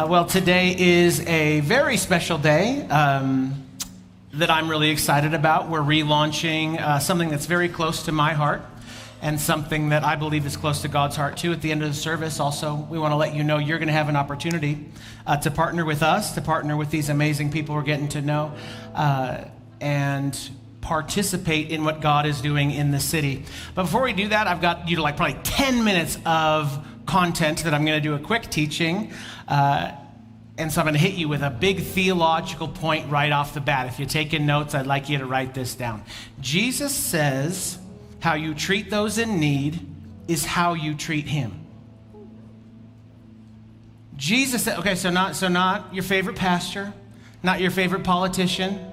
Well, today is a very special day that I'm really excited about. We're relaunching something that's very close to my heart and something that I believe is close to God's heart too. At the end of the service, also, we want to let you know you're going to have an opportunity to partner with us, to partner with these amazing people we're getting to know, and participate in what God is doing in the city. But before we do that, I've got you to probably 10 minutes of content that I'm going to do a quick teaching. And so I'm going to hit you with a big theological point right off the bat. If you're taking notes, I'd like you to write this down. Jesus says how you treat those in need is how you treat him. Jesus said, okay, so not your favorite pastor, not your favorite politician,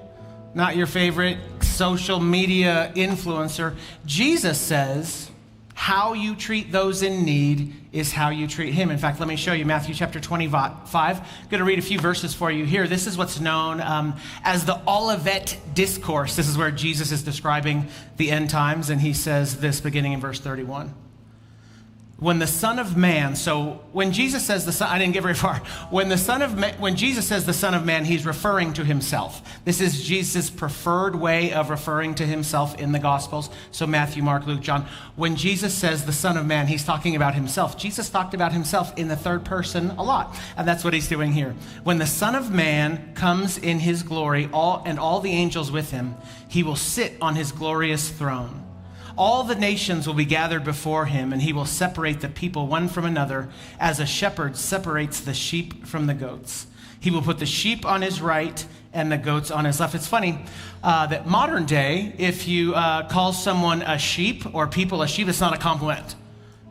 not your favorite social media influencer. Jesus says how you treat those in need is how you treat him. In fact, let me show you Matthew chapter 25. I'm going to read a few verses for you here. This is what's known as the Olivet Discourse. This is where Jesus is describing the end times, and he says this beginning in verse 31. When the Son of Man, so when Jesus says the Son, I didn't get very far. When Jesus says the Son of Man, he's referring to himself. This is Jesus' preferred way of referring to himself in the Gospels. So Matthew, Mark, Luke, John. When Jesus says the Son of Man, he's talking about himself. Jesus talked about himself in the third person a lot, and that's what he's doing here. When the Son of Man comes in his glory, all the angels with him, he will sit on his glorious throne. All the nations will be gathered before him, and he will separate the people one from another as a shepherd separates the sheep from the goats. He will put the sheep on his right and the goats on his left. It's funny that modern day, if you call someone a sheep or people a sheep, it's not a compliment,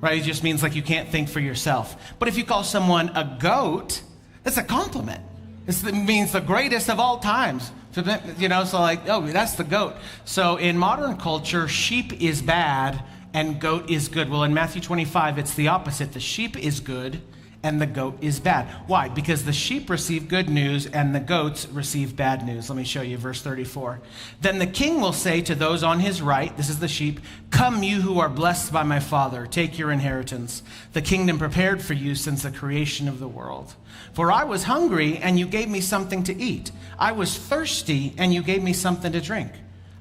right? It just means like you can't think for yourself. But if you call someone a goat, it's a compliment. It means the greatest of all times. So that's the goat. So in modern culture, sheep is bad and goat is good. Well, in Matthew 25, it's the opposite. The sheep is good and the goat is bad. Why? Because the sheep receive good news and the goats receive bad news. Let me show you verse 34. Then the king will say to those on his right, this is the sheep, "Come, you who are blessed by my Father, take your inheritance, the kingdom prepared for you since the creation of the world. For I was hungry, and you gave me something to eat. I was thirsty, and you gave me something to drink.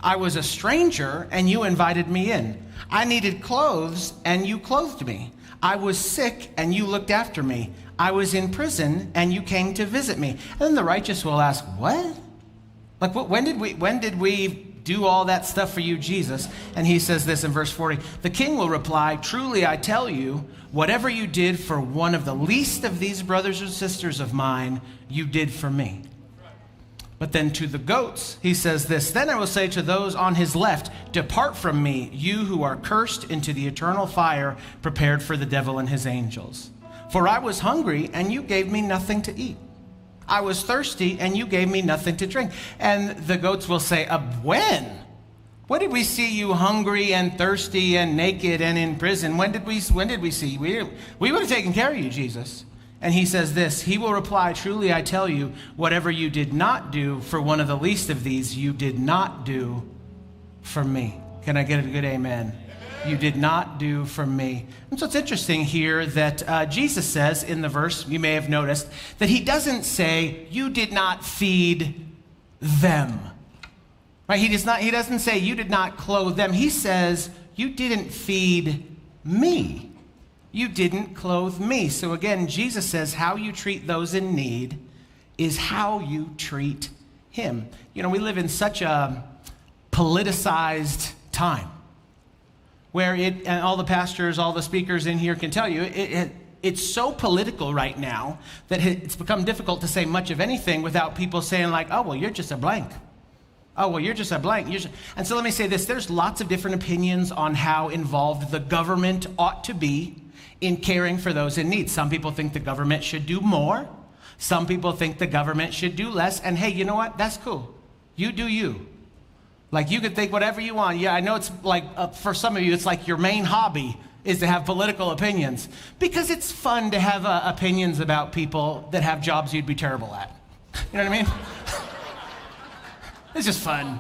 I was a stranger, and you invited me in. I needed clothes, and you clothed me. I was sick, and you looked after me. I was in prison, and you came to visit me." And then the righteous will ask, what? When did we do all that stuff for you, Jesus? And he says this in verse 40. The king will reply, "Truly I tell you, whatever you did for one of the least of these brothers or sisters of mine, you did for me." But then to the goats, he says this, "Then I will say to those on his left, depart from me, you who are cursed, into the eternal fire prepared for the devil and his angels. For I was hungry, and you gave me nothing to eat. I was thirsty, and you gave me nothing to drink." And the goats will say, when? When did we see you hungry and thirsty and naked and in prison? When did we see you? We would have taken care of you, Jesus. And he says this, he will reply, "Truly I tell you, whatever you did not do for one of the least of these, you did not do for me." Can I get a good amen? You did not do for me. And so it's interesting here that Jesus says in the verse, you may have noticed, that he doesn't say, "You did not feed them." Right? He doesn't say, "You did not clothe them." He says, "You didn't feed me. You didn't clothe me." So again, Jesus says how you treat those in need is how you treat him. We live in such a politicized time where and all the pastors, all the speakers in here can tell you, it's so political right now that it's become difficult to say much of anything without people saying like, "Oh, well, you're just a blank. Oh, well, you're just a blank." And so let me say this. There's lots of different opinions on how involved the government ought to be in caring for those in need. Some people think the government should do more. Some people think the government should do less. And hey, you know what? That's cool. You do you. You can think whatever you want. Yeah, I know it's for some of you, it's like your main hobby is to have political opinions because it's fun to have opinions about people that have jobs you'd be terrible at. You know what I mean? It's just fun,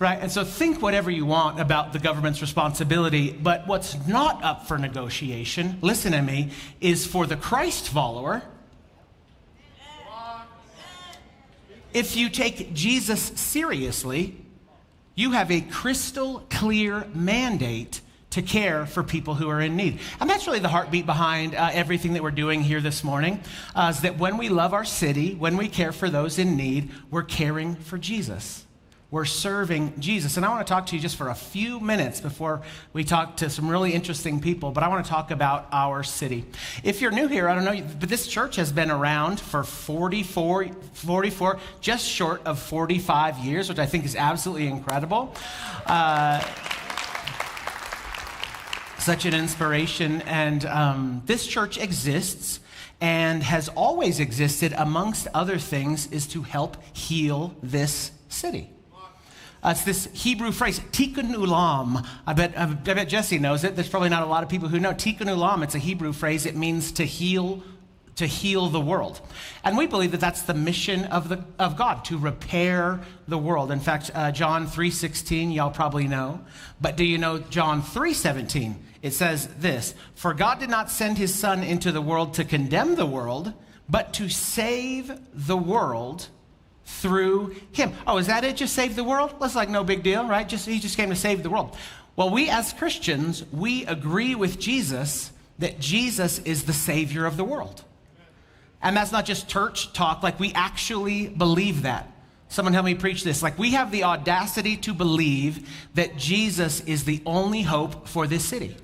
Right, and so think whatever you want about the government's responsibility, but what's not up for negotiation, listen to me, is for the Christ follower. If you take Jesus seriously, you have a crystal clear mandate to care for people who are in need. And that's really the heartbeat behind everything that we're doing here this morning, is that when we love our city, when we care for those in need, we're caring for Jesus. We're serving Jesus. And I want to talk to you just for a few minutes before we talk to some really interesting people, but I want to talk about our city. If you're new here, I don't know, but this church has been around for 44, just short of 45 years, which I think is absolutely incredible. Such an inspiration. And this church exists and has always existed, amongst other things, is to help heal this city. It's this Hebrew phrase, tikkun ulam. I bet Jesse knows it. There's probably not a lot of people who know. Tikkun ulam, it's a Hebrew phrase. It means to heal the world. And we believe that that's the mission of God, to repair the world. In fact, John 3:16, y'all probably know. But do you know John 3:17? It says this, "For God did not send his son into the world to condemn the world, but to save the world through him." Oh, is that it? Just save the world? That's like no big deal, right? He just came to save the world. Well, we as Christians, we agree with Jesus that Jesus is the Savior of the world. And that's not just church talk, like we actually believe that. Someone help me preach this. Like we have the audacity to believe that Jesus is the only hope for this city.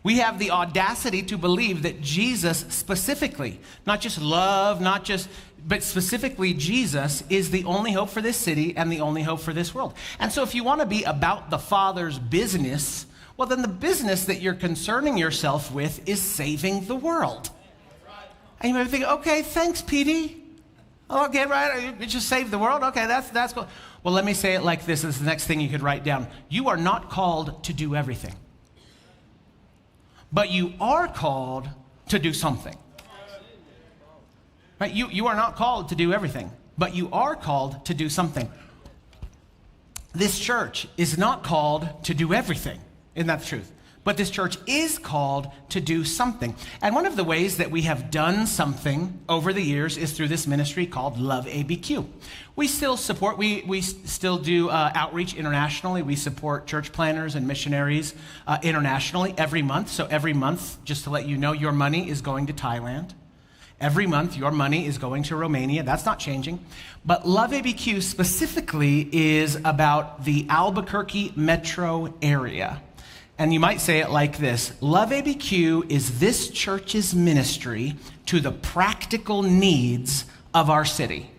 We have the audacity to believe that Jesus specifically, not just love, but specifically Jesus is the only hope for this city and the only hope for this world. And so if you want to be about the Father's business, well, then the business that you're concerning yourself with is saving the world. And you might think, okay, thanks, Petey. Okay, right, you just saved the world? Okay, that's cool. Well, let me say it like this. This is the next thing you could write down. You are not called to do everything. But you are called to do something. Right? You are not called to do everything, but you are called to do something. This church is not called to do everything. Isn't that the truth? But this church is called to do something. And one of the ways that we have done something over the years is through this ministry called LoveABQ. We still support, we still do outreach internationally. We support church planners and missionaries internationally every month. So every month, just to let you know, your money is going to Thailand. Every month, your money is going to Romania. That's not changing. But LoveABQ specifically is about the Albuquerque metro area. And you might say it like this. LoveABQ is this church's ministry to the practical needs of our city.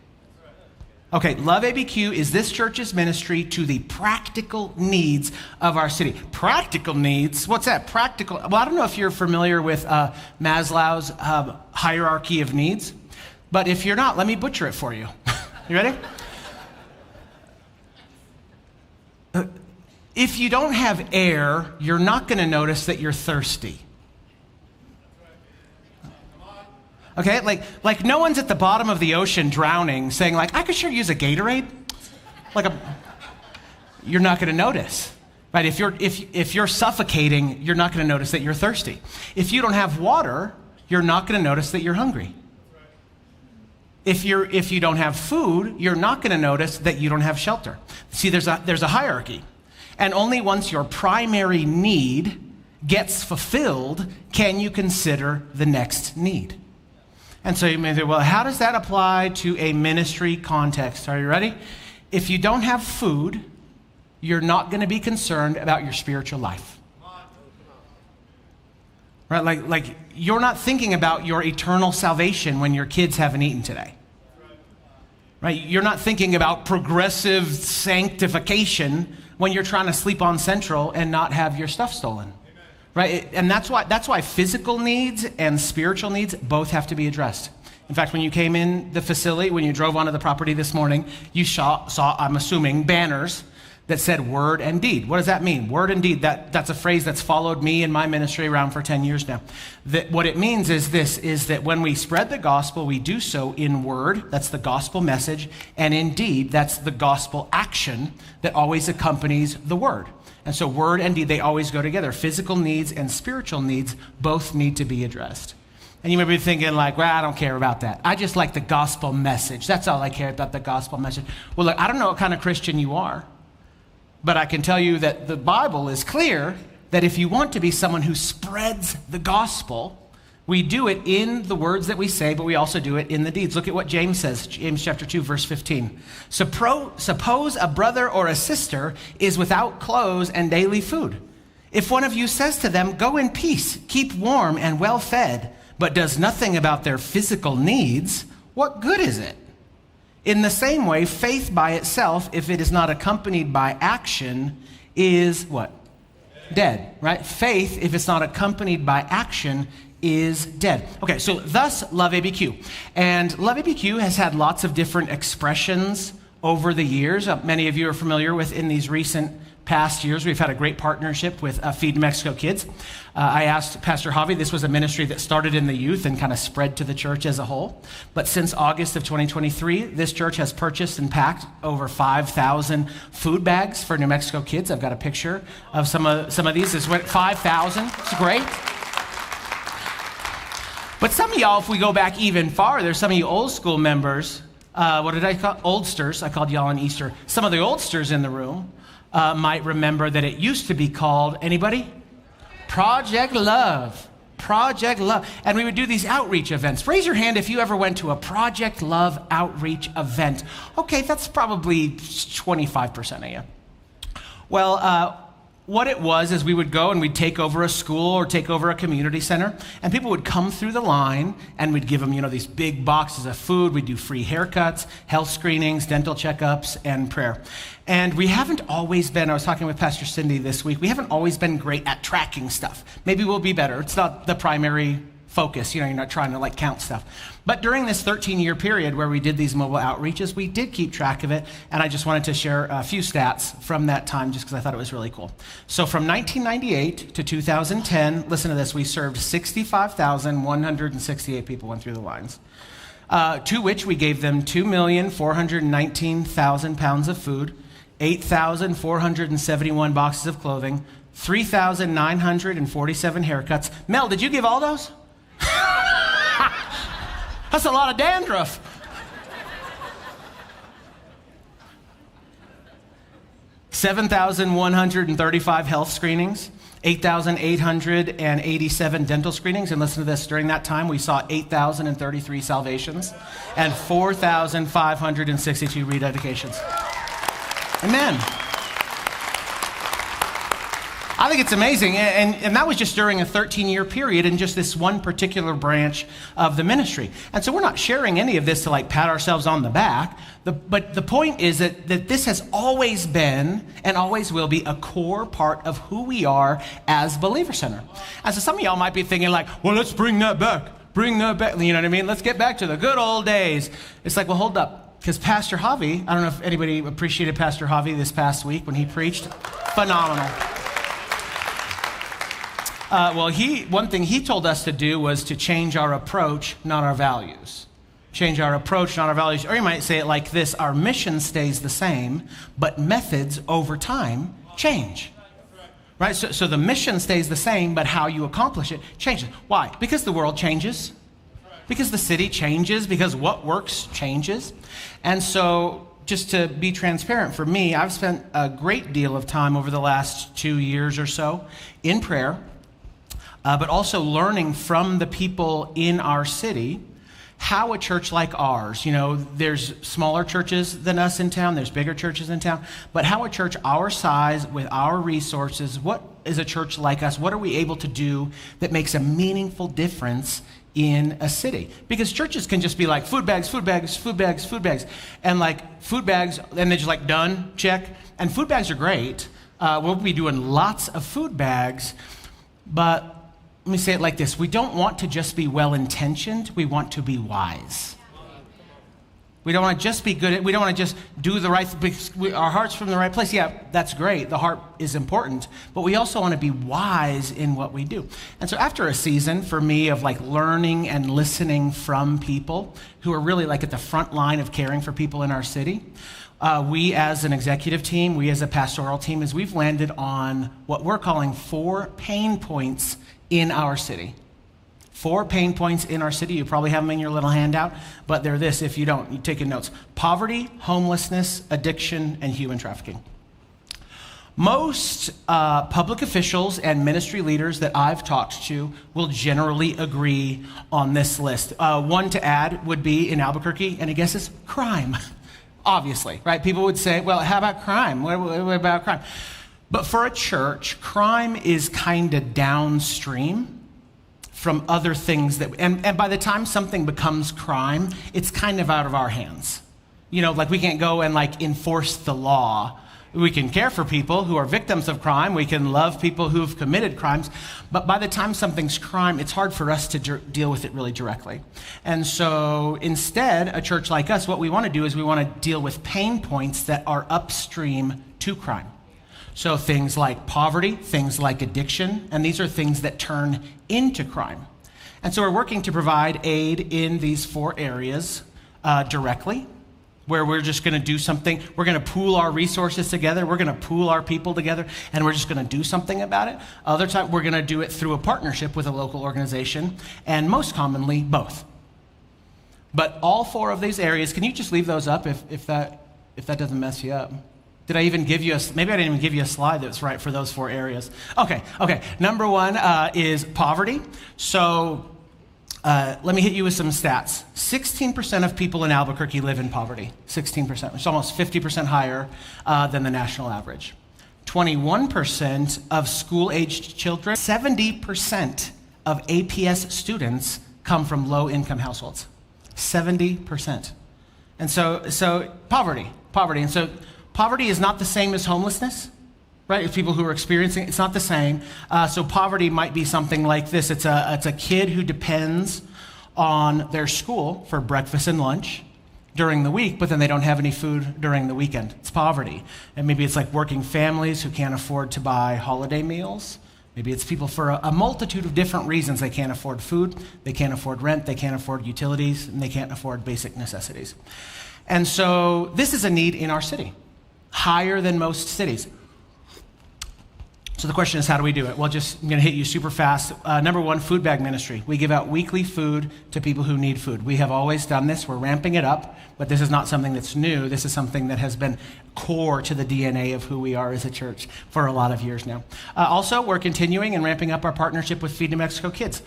Okay, LoveABQ is this church's ministry to the practical needs of our city. Practical needs? What's that? Practical. Well, I don't know if you're familiar with Maslow's hierarchy of needs, but if you're not, let me butcher it for you. You ready? If you don't have air, you're not going to notice that you're thirsty. Okay, like no one's at the bottom of the ocean drowning saying like, I could sure use a Gatorade. You're not going to notice, right? If you're suffocating, you're not going to notice that you're thirsty. If you don't have water, you're not going to notice that you're hungry. If you don't have food, you're not going to notice that you don't have shelter. See, there's a hierarchy. And only once your primary need gets fulfilled can you consider the next need. And so you may say, well, how does that apply to a ministry context? Are you ready? If you don't have food, you're not going to be concerned about your spiritual life. Right? Like you're not thinking about your eternal salvation when your kids haven't eaten today. Right? You're not thinking about progressive sanctification when you're trying to sleep on Central and not have your stuff stolen. Right? And that's why physical needs and spiritual needs both have to be addressed. In fact, when you came in the facility, when you drove onto the property this morning, you saw I'm assuming, banners that said word and deed. What does that mean? Word and deed, that's a phrase that's followed me in my ministry around for 10 years now. That what it means is this, is that when we spread the gospel, we do so in word, that's the gospel message, and in deed, that's the gospel action that always accompanies the word. And so word and deed, they always go together. Physical needs and spiritual needs both need to be addressed. And you may be thinking like, well, I don't care about that. I just like the gospel message. That's all I care about, the gospel message. Well, look, I don't know what kind of Christian you are, but I can tell you that the Bible is clear that if you want to be someone who spreads the gospel, we do it in the words that we say, but we also do it in the deeds. Look at what James says, James chapter 2, verse 15. Suppose a brother or a sister is without clothes and daily food. If one of you says to them, go in peace, keep warm and well fed, but does nothing about their physical needs, what good is it? In the same way, faith by itself, if it is not accompanied by action, is what? Dead, right? Faith, if it's not accompanied by action, is dead. Okay, so thus LoveABQ. And LoveABQ has had lots of different expressions over the years. Many of you are familiar with in these recent past years. We've had a great partnership with Feed New Mexico Kids. I asked Pastor Javi, this was a ministry that started in the youth and kind of spread to the church as a whole. But since August of 2023, this church has purchased and packed over 5,000 food bags for New Mexico Kids. I've got a picture of some of these. This went 5,000. It's great. But some of y'all, if we go back even farther, some of you old school members, what did I call oldsters? I called y'all on Easter. Some of the oldsters in the room might remember that it used to be called, anybody? Project Love. Project Love. And we would do these outreach events. Raise your hand if you ever went to a Project Love outreach event. Okay, that's probably 25% of you. Well, what it was is we would go and we'd take over a school or take over a community center, and people would come through the line and we'd give them, these big boxes of food. We'd do free haircuts, health screenings, dental checkups, and prayer. And we haven't always been, I was talking with Pastor Cindy this week, we haven't always been great at tracking stuff. Maybe we'll be better. It's not the primary focus. You're not trying to count stuff. But during this 13-year period where we did these mobile outreaches, we did keep track of it. And I just wanted to share a few stats from that time just because I thought it was really cool. So from 1998 to 2010, listen to this, we served 65,168 people went through the lines. To which we gave them 2,419,000 pounds of food, 8,471 boxes of clothing, 3,947 haircuts. Mel, did you give all those? That's a lot of dandruff. $7,135 health screenings, 8,887 dental screenings, and listen to this, during that time we saw 8,033 salvations and 4,562 rededications. Amen. I think it's amazing, and that was just during a 13-year period in just this one particular branch of the ministry. And so we're not sharing any of this to pat ourselves on the back, but the point is that this has always been and always will be a core part of who we are as Believer Center. And so some of y'all might be thinking well, let's bring that back, you know what I mean? Let's get back to the good old days. It's well, hold up, because Pastor Javi, I don't know if anybody appreciated Pastor Javi this past week when he preached. Phenomenal. One thing he told us to do was to change our approach, not our values. Change our approach, not our values. Or you might say it like this: our mission stays the same, but methods over time change. Right? So the mission stays the same, but how you accomplish it changes. Why? Because the world changes. Because the city changes. Because what works changes. And so, just to be transparent, for me, I've spent a great deal of time over the last 2 years or so in prayer, but also learning from the people in our city how a church like ours, there's smaller churches than us in town, there's bigger churches in town, but how a church our size with our resources, what is a church like us, what are we able to do that makes a meaningful difference in a city? Because churches can just be food bags, food bags, food bags, food bags, and food bags, and they're just done, check. And food bags are great. We'll be doing lots of food bags, but let me say it like this: we don't want to just be well-intentioned, we want to be wise. We don't want to just be good at, we don't want to just do the right thing. Our heart's from the right place. Yeah, that's great. The heart is important. But we also want to be wise in what we do. And so after a season for me of like learning and listening from people who are really like at the front line of caring for people in our city, we as an executive team, we as a pastoral team, is we've landed on what we're calling 4 pain points in our city. 4 pain points in our city. You probably have them in your little handout, but they're this if you don't. You're taking notes. Poverty, homelessness, addiction, and human trafficking. Most public officials and ministry leaders that I've talked to will generally agree on this list. One to add would be in Albuquerque, and I guess it's crime, obviously, right? People would say, well, how about crime? What about crime? But for a church, crime is kind of downstream from other things that, and by the time something becomes crime, it's kind of out of our hands. You know, like we can't go and like enforce the law. We can care for people who are victims of crime. We can love people who've committed crimes. But by the time something's crime, it's hard for us to deal with it really directly. And so instead, a church like us, what we want to do is we want to deal with pain points that are upstream to crime. So things like poverty, things like addiction, and these are things that turn into crime. And so we're working to provide aid in these 4 areas directly, where we're just going to do something. We're going to pool our resources together. We're going to pool our people together, and we're just going to do something about it. Other times, we're going to do it through a partnership with a local organization, and most commonly, both. But all 4 of these areas, can you just leave those up if that doesn't mess you up? Did I even give you maybe I didn't even give you a slide that's right for those 4 areas. Okay. Number 1 is poverty. So let me hit you with some stats. 16% of people in Albuquerque live in poverty. 16%, which is almost 50% higher than the national average. 21% of school-aged children, 70% of APS students come from low-income households. 70%. And so poverty. And so poverty is not the same as homelessness, right? It's people who are experiencing, it's not the same. So poverty might be something like this. It's a kid who depends on their school for breakfast and lunch during the week, but then they don't have any food during the weekend. It's poverty. And maybe it's like working families who can't afford to buy holiday meals. Maybe it's people for a multitude of different reasons. They can't afford food, they can't afford rent, they can't afford utilities, and they can't afford basic necessities. And so this is a need in our city, higher than most cities. So the question is, how do we do it? Well, I'm going to hit you super fast. Number 1, food bag ministry. We give out weekly food to people who need food. We have always done this. We're ramping it up, but this is not something that's new. This is something that has been core to the DNA of who we are as a church for a lot of years now. Also, we're continuing and ramping up our partnership with Feed New Mexico Kids.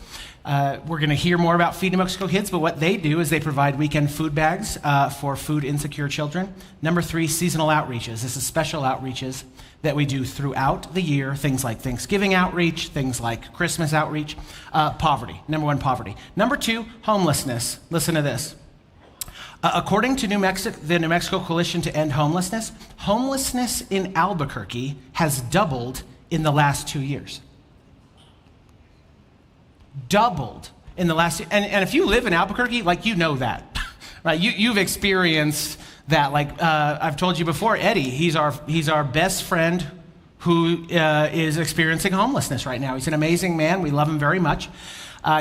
We're going to hear more about Feed New Mexico Kids, but what they do is they provide weekend food bags for food insecure children. Number 3, seasonal outreaches. This is special outreaches that we do throughout the year, things like Thanksgiving outreach, things like Christmas outreach. Poverty. Number 1, poverty. Number 2, homelessness. Listen to this. According to the New Mexico Coalition to End Homelessness, homelessness in Albuquerque has doubled in the last 2 years. Doubled in the last year. And if you live in Albuquerque, like, you know that, right? You've experienced that. Like I've told you before, Eddie, he's our best friend who is experiencing homelessness right now. He's an amazing man. We love him very much.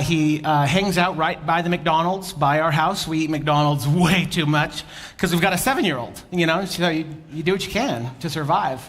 He hangs out right by the McDonald's by our house. We eat McDonald's way too much because we've got a 7-year-old, you know, so you do what you can to survive.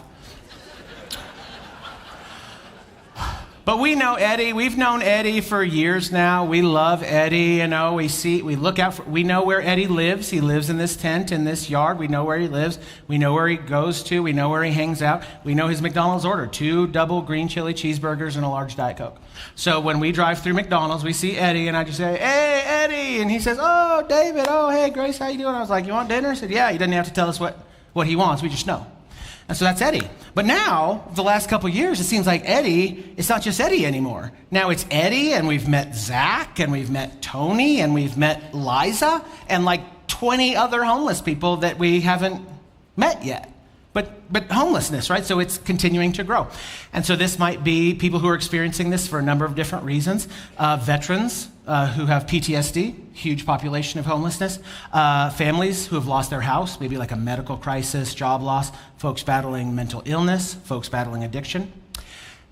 But we know Eddie. We've known Eddie for years now. We love Eddie. You know, we know where Eddie lives. He lives in this tent, in this yard. We know where he lives. We know where he goes to. We know where he hangs out. We know his McDonald's order: 2 double green chili cheeseburgers and a large Diet Coke. So when we drive through McDonald's, we see Eddie, and I just say, "Hey, Eddie," and he says, "Oh, David. Oh, hey, Grace, how you doing?" I was like, "You want dinner?" He said, "Yeah." He doesn't have to tell us what he wants. We just know. And so that's Eddie. But now, the last couple of years, it seems like Eddie, it's not just Eddie anymore. Now it's Eddie, and we've met Zach, and we've met Tony, and we've met Liza, and like 20 other homeless people that we haven't met yet. but homelessness, right? So it's continuing to grow. And so this might be people who are experiencing this for a number of different reasons. Veterans who have PTSD, huge population of homelessness. Families who have lost their house, maybe like a medical crisis, job loss. Folks battling mental illness, folks battling addiction.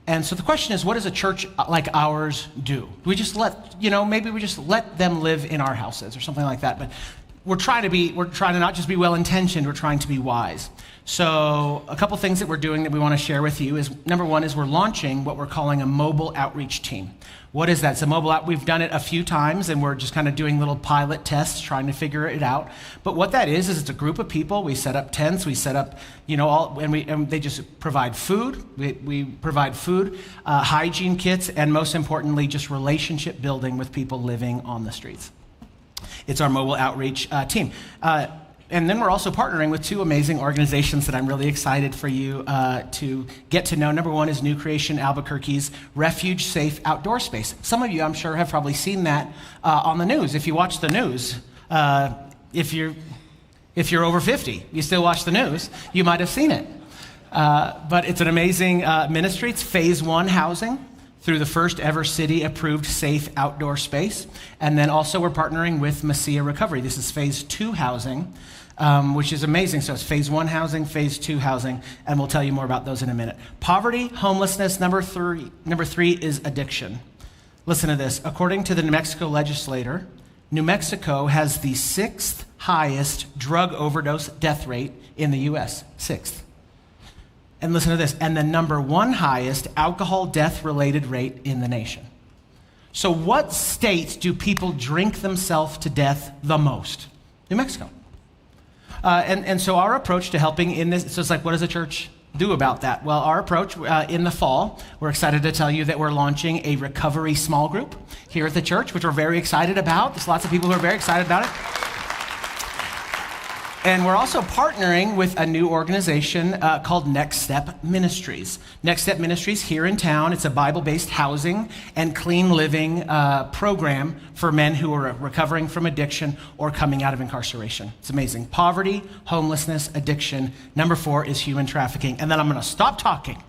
And so the question is, what does a church like ours do? We just maybe we just let them live in our houses or something like that. But we're trying to not just be well-intentioned, we're trying to be wise. So a couple things that we're doing that we want to share with you is, number one is we're launching what we're calling a mobile outreach team. What is that? It's a mobile out. We've done it a few times, and we're just kind of doing little pilot tests, trying to figure it out. But what that is it's a group of people. We set up tents. We set up, and they just provide food. We provide food, hygiene kits, and most importantly, just relationship building with people living on the streets. It's our mobile outreach team. And then we're also partnering with two amazing organizations that I'm really excited for you to get to know. Number one is New Creation Albuquerque's Refuge Safe Outdoor Space. Some of you, I'm sure, have probably seen that on the news. If you watch the news, if you're over 50, you still watch the news, you might have seen it. But it's an amazing ministry. It's phase 1 housing through the first ever city-approved safe outdoor space. And then also we're partnering with Messiah Recovery. This is phase 2 housing, which is amazing. So it's phase 1 housing, phase 2 housing, and we'll tell you more about those in a minute. Poverty, homelessness, number three is addiction. Listen to this. According to the New Mexico legislator, New Mexico has the 6th highest drug overdose death rate in the U.S., 6th. And listen to this, and the number 1 highest alcohol death-related rate in the nation. So what states do people drink themselves to death the most? New Mexico. And so our approach to helping in this, so it's like, what does the church do about that? Well, our approach in the fall, we're excited to tell you that we're launching a recovery small group here at the church, which we're very excited about. There's lots of people who are very excited about it. And we're also partnering with a new organization called Next Step Ministries. Next Step Ministries here in town. It's a Bible-based housing and clean living program for men who are recovering from addiction or coming out of incarceration. It's amazing. Poverty, homelessness, addiction. Number 4 is human trafficking. And then I'm going to stop talking.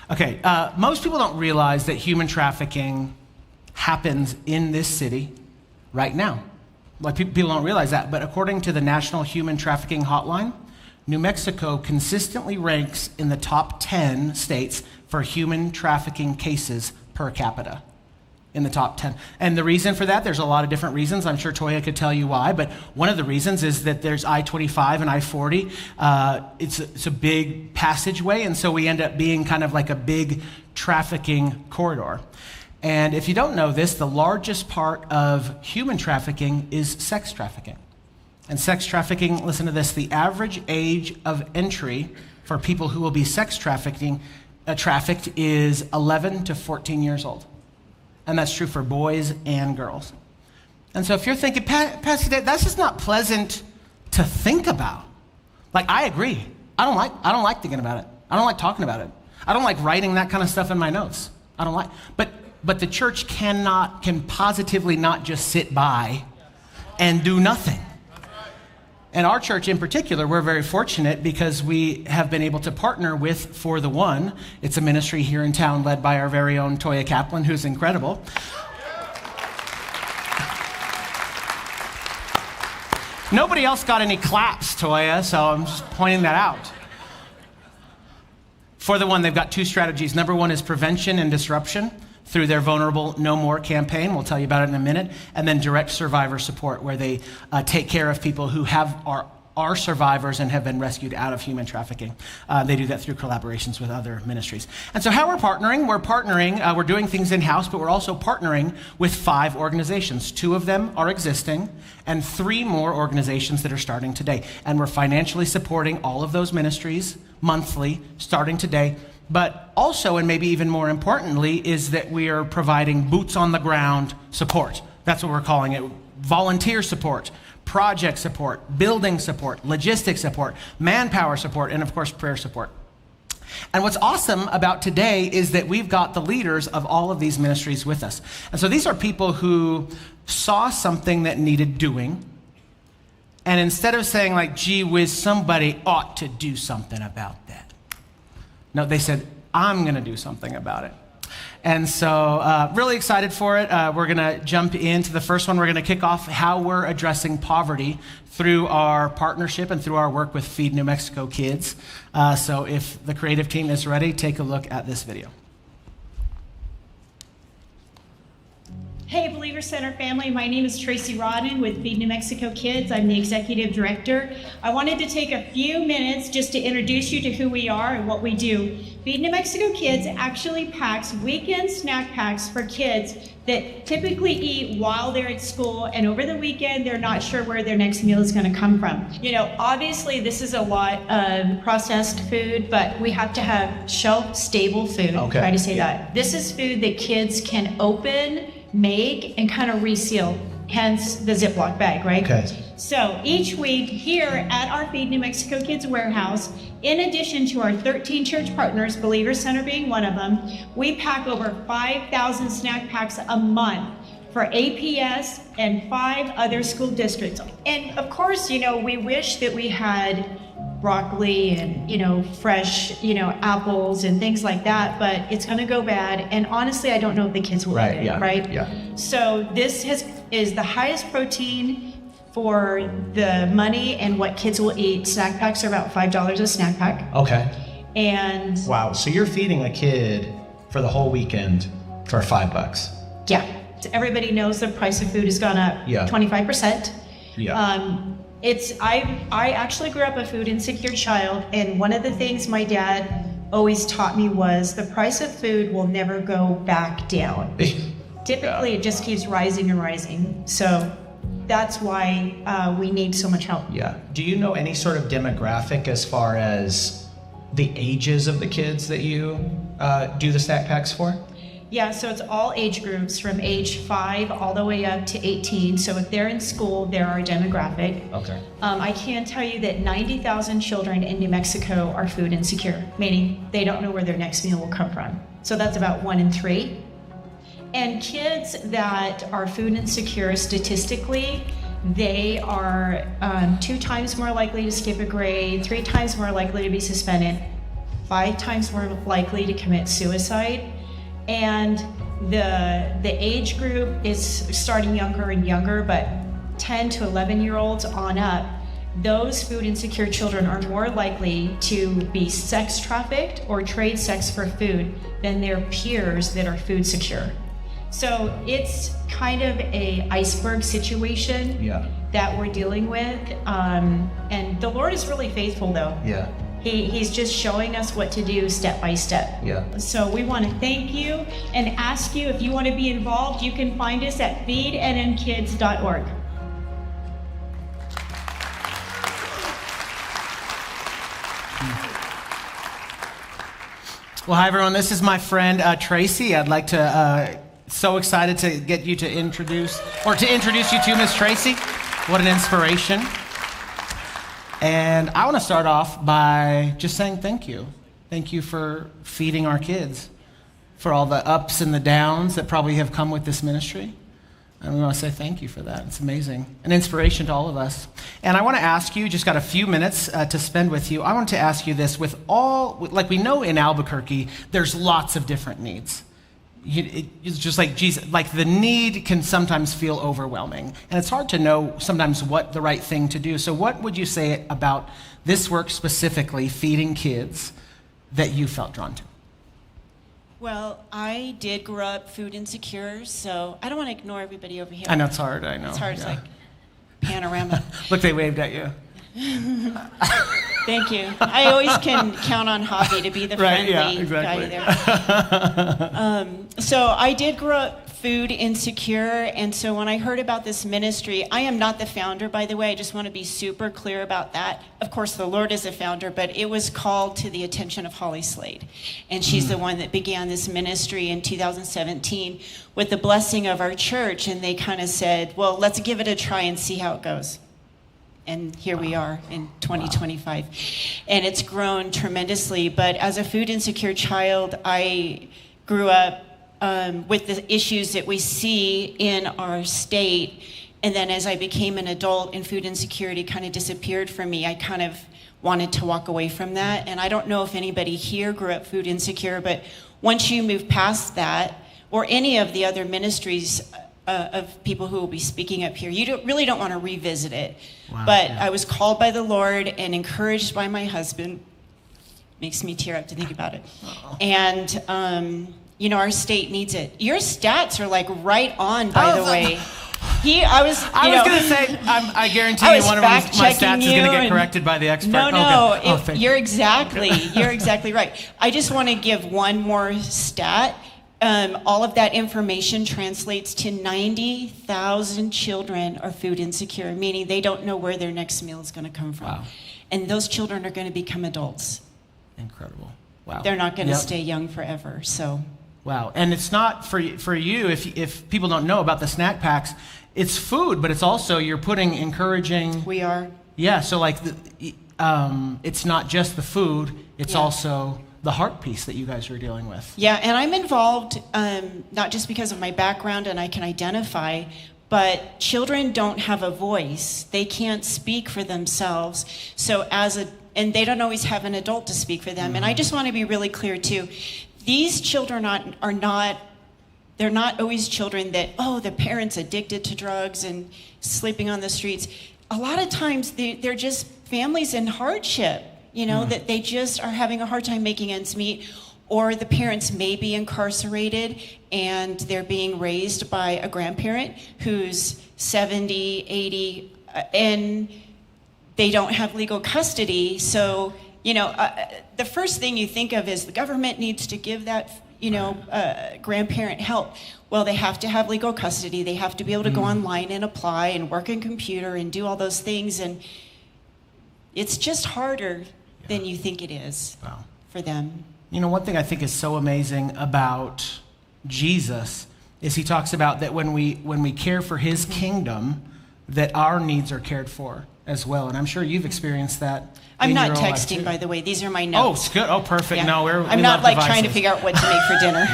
Okay, most people don't realize that human trafficking happens in this city right now. Like people don't realize that, but according to the National Human Trafficking Hotline, New Mexico consistently ranks in the top 10 states for human trafficking cases per capita. In the top 10. And the reason for that, there's a lot of different reasons. I'm sure Toya could tell you why, but one of the reasons is that there's I-25 and I-40. It's a big passageway, and so we end up being kind of like a big trafficking corridor. And if you don't know this, the largest part of human trafficking is sex trafficking. And sex trafficking, listen to this, the average age of entry for people who will be sex trafficked is 11 to 14 years old. And that's true for boys and girls. And so if you're thinking, Pastor Dave, that's just not pleasant to think about. Like, I agree. I don't like thinking about it. I don't like talking about it. I don't like writing that kind of stuff in my notes. I don't like, but the church can positively not just sit by and do nothing. And our church in particular, we're very fortunate because we have been able to partner with For the One. It's a ministry here in town led by our very own Toya Kaplan, who's incredible. Nobody else got any claps, Toya, so I'm just pointing that out. For the One, they've got 2 strategies. Number 1 is prevention and disruption through their Vulnerable No More campaign. We'll tell you about it in a minute. And then direct survivor support, where they take care of people who are survivors and have been rescued out of human trafficking. They do that through collaborations with other ministries. And so how we're partnering, we're doing things in-house, but we're also partnering with 5 organizations. 2 of them are existing, and 3 more organizations that are starting today. And we're financially supporting all of those ministries monthly, starting today. But also, and maybe even more importantly, is that we are providing boots on the ground support. That's what we're calling it. Volunteer support, project support, building support, logistics support, manpower support, and of course, prayer support. And what's awesome about today is that we've got the leaders of all of these ministries with us. And so these are people who saw something that needed doing, And instead of saying like, gee whiz, somebody ought to do something about that. No, they said, I'm going to do something about it. And so really excited for it. We're going to jump into the first one. We're going to kick off how we're addressing poverty through our partnership and through our work with Feed New Mexico Kids. So if the creative team is ready, take a look at this video. Hey, Believer Center family. My name is Tracy Rodden with Feed New Mexico Kids. I'm the executive director. I wanted to take a few minutes just to introduce you to who we are and what we do. Feed New Mexico Kids actually packs weekend snack packs for kids that typically eat while they're at school, and over the weekend they're not sure where their next meal is going to come from. You know, obviously this is a lot of processed food, but we have to have shelf-stable food. Okay. Try to say that. This is food that kids can open, make, and kind of reseal, hence the Ziploc bag, right? Okay. So each week here at our Feed New Mexico Kids warehouse, in addition to our 13 church partners, Believer Center being one of them, we pack over 5,000 snack packs a month for APS and 5 other school districts. And of course, you know, we wish that we had broccoli and, you know, fresh, you know, apples and things like that, but it's going to go bad. And honestly, I don't know if the kids will eat it, right? Yeah. So this is the highest protein for the money and what kids will eat. Snack packs are about $5 a snack pack. Okay. And Wow. So you're feeding a kid for the whole weekend for $5. yeah, everybody knows the price of food has gone up 25%. Yeah. I actually grew up a food insecure child, and one of the things my dad always taught me was the price of food will never go back down. Typically, it just keeps rising and rising. So that's why we need so much help. Yeah. Do you know any sort of demographic as far as the ages of the kids that you do the snack packs for? Yeah, so it's all age groups from age 5 all the way up to 18. So if they're in school, they're our demographic. Okay. I can tell you that 90,000 children in New Mexico are food insecure, meaning they don't know where their next meal will come from. So that's about 1 in 3. And kids that are food insecure, statistically, they are 2 times more likely to skip a grade, 3 times more likely to be suspended, 5 times more likely to commit suicide. And the age group is starting younger and younger, but 10 to 11-year-olds on up, those food insecure children are more likely to be sex trafficked or trade sex for food than their peers that are food secure. So it's kind of a iceberg situation that we're dealing with. And the Lord is really faithful though. Yeah. He's just showing us what to do step by step. Yeah. So we want to thank you and ask you if you want to be involved, you can find us at feednnkids.org. Well, hi everyone. This is my friend Tracy. I'd like to, so excited to get you to introduce you to Miss Tracy. What an inspiration. And I want to start off by just saying thank you. Thank you for feeding our kids, for all the ups and the downs that probably have come with this ministry. And we want to say thank you for that. It's amazing. An inspiration to all of us. And I want to ask you, just got a few minutes to spend with you. I want to ask you this, like we know in Albuquerque, there's lots of different needs. It's just like Jesus, like the need can sometimes feel overwhelming. And it's hard to know sometimes what the right thing to do. So what would you say about this work specifically, feeding kids, that you felt drawn to? Well, I did grow up food insecure, so I don't want to ignore everybody over here. I know it's hard, I know. It's hard, it's like panorama. Look, they waved at you. Thank you. I always can count on Javi to be the friendly guy there. So I did grow up food insecure, and so when I heard about this ministry, I am not the founder, by the way. I just want to be super clear about that. Of course, the Lord is a founder, but it was called to the attention of Holly Slade, and she's the one that began this ministry in 2017 with the blessing of our church, and they kind of said, well, let's give it a try and see how it goes. And here we are in 2025. And it's grown tremendously. But as a food insecure child, I grew up with the issues that we see in our state. And then as I became an adult and food insecurity kind of disappeared from me, I kind of wanted to walk away from that. And I don't know if anybody here grew up food insecure, but once you move past that, or any of the other ministries of people who will be speaking up here, you really don't want to revisit it. Wow, but yeah. I was called by the Lord and encouraged by my husband. Makes me tear up to think about it. Uh-oh. And, our state needs it. Your stats are like right on, by the way. I was going to say, I guarantee you one of my stats is going to get corrected by the expert. No, you're exactly right. I just want to give one more stat. All of that information translates to 90,000 children are food insecure, meaning they don't know where their next meal is going to come from. Wow. And those children are going to become adults. Incredible. Wow. They're not going to stay young forever. So. Wow. And it's not for you, if people don't know about the snack packs, it's food, but it's also you're putting encouraging. We are. Yeah. So like it's not just the food, it's also the heart piece that you guys are dealing with. Yeah, and I'm involved not just because of my background and I can identify, but children don't have a voice. They can't speak for themselves. So and they don't always have an adult to speak for them. Mm-hmm. And I just want to be really clear too. These children they're not always children that, the parent's addicted to drugs and sleeping on the streets. A lot of times they're just families in hardship. That they just are having a hard time making ends meet, or the parents may be incarcerated and they're being raised by a grandparent who's 70, 80, and they don't have legal custody. So, the first thing you think of is the government needs to give that, grandparent help. Well, they have to have legal custody. They have to be able to go online and apply and work in computer and do all those things. And it's just harder than you think it is for them. One thing I think is so amazing about Jesus is he talks about that when we care for his kingdom, that our needs are cared for as well. And I'm sure you've experienced that. I'm not texting, by the way. These are my notes. Oh, good. Oh, perfect. Yeah. No, I'm not trying to figure out what to make for dinner.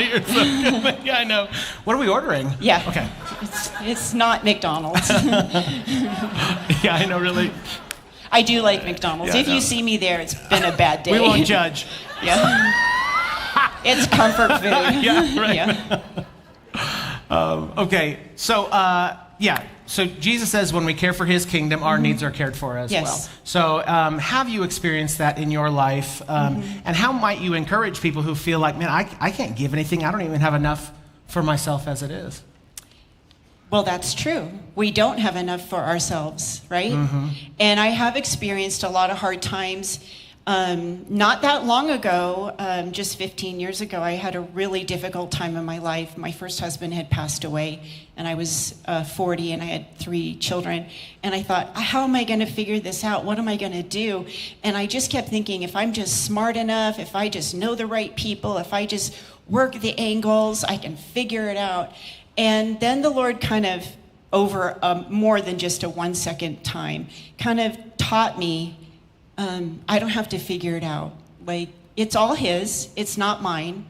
You're so good. Yeah, I know. What are we ordering? Yeah. Okay. It's not McDonald's. Yeah, I know, really. I do like McDonald's. If you see me there, it's been a bad day. We won't judge. Yeah. It's comfort food. Yeah, right. Yeah. Okay, so, so Jesus says when we care for his kingdom, our needs are cared for as well. So have you experienced that in your life? And how might you encourage people who feel like, man, I can't give anything. I don't even have enough for myself as it is? Well, that's true. We don't have enough for ourselves, right? And I have experienced a lot of hard times. Not that long ago, just 15 years ago, I had a really difficult time in my life. My first husband had passed away, and I was 40, and I had 3 children. And I thought, how am I going to figure this out? What am I going to do? And I just kept thinking, if I'm just smart enough, if I just know the right people, if I just work the angles, I can figure it out. And then the Lord kind of, over more than just a 1-second time, kind of taught me, I don't have to figure it out. Like, it's all his, it's not mine.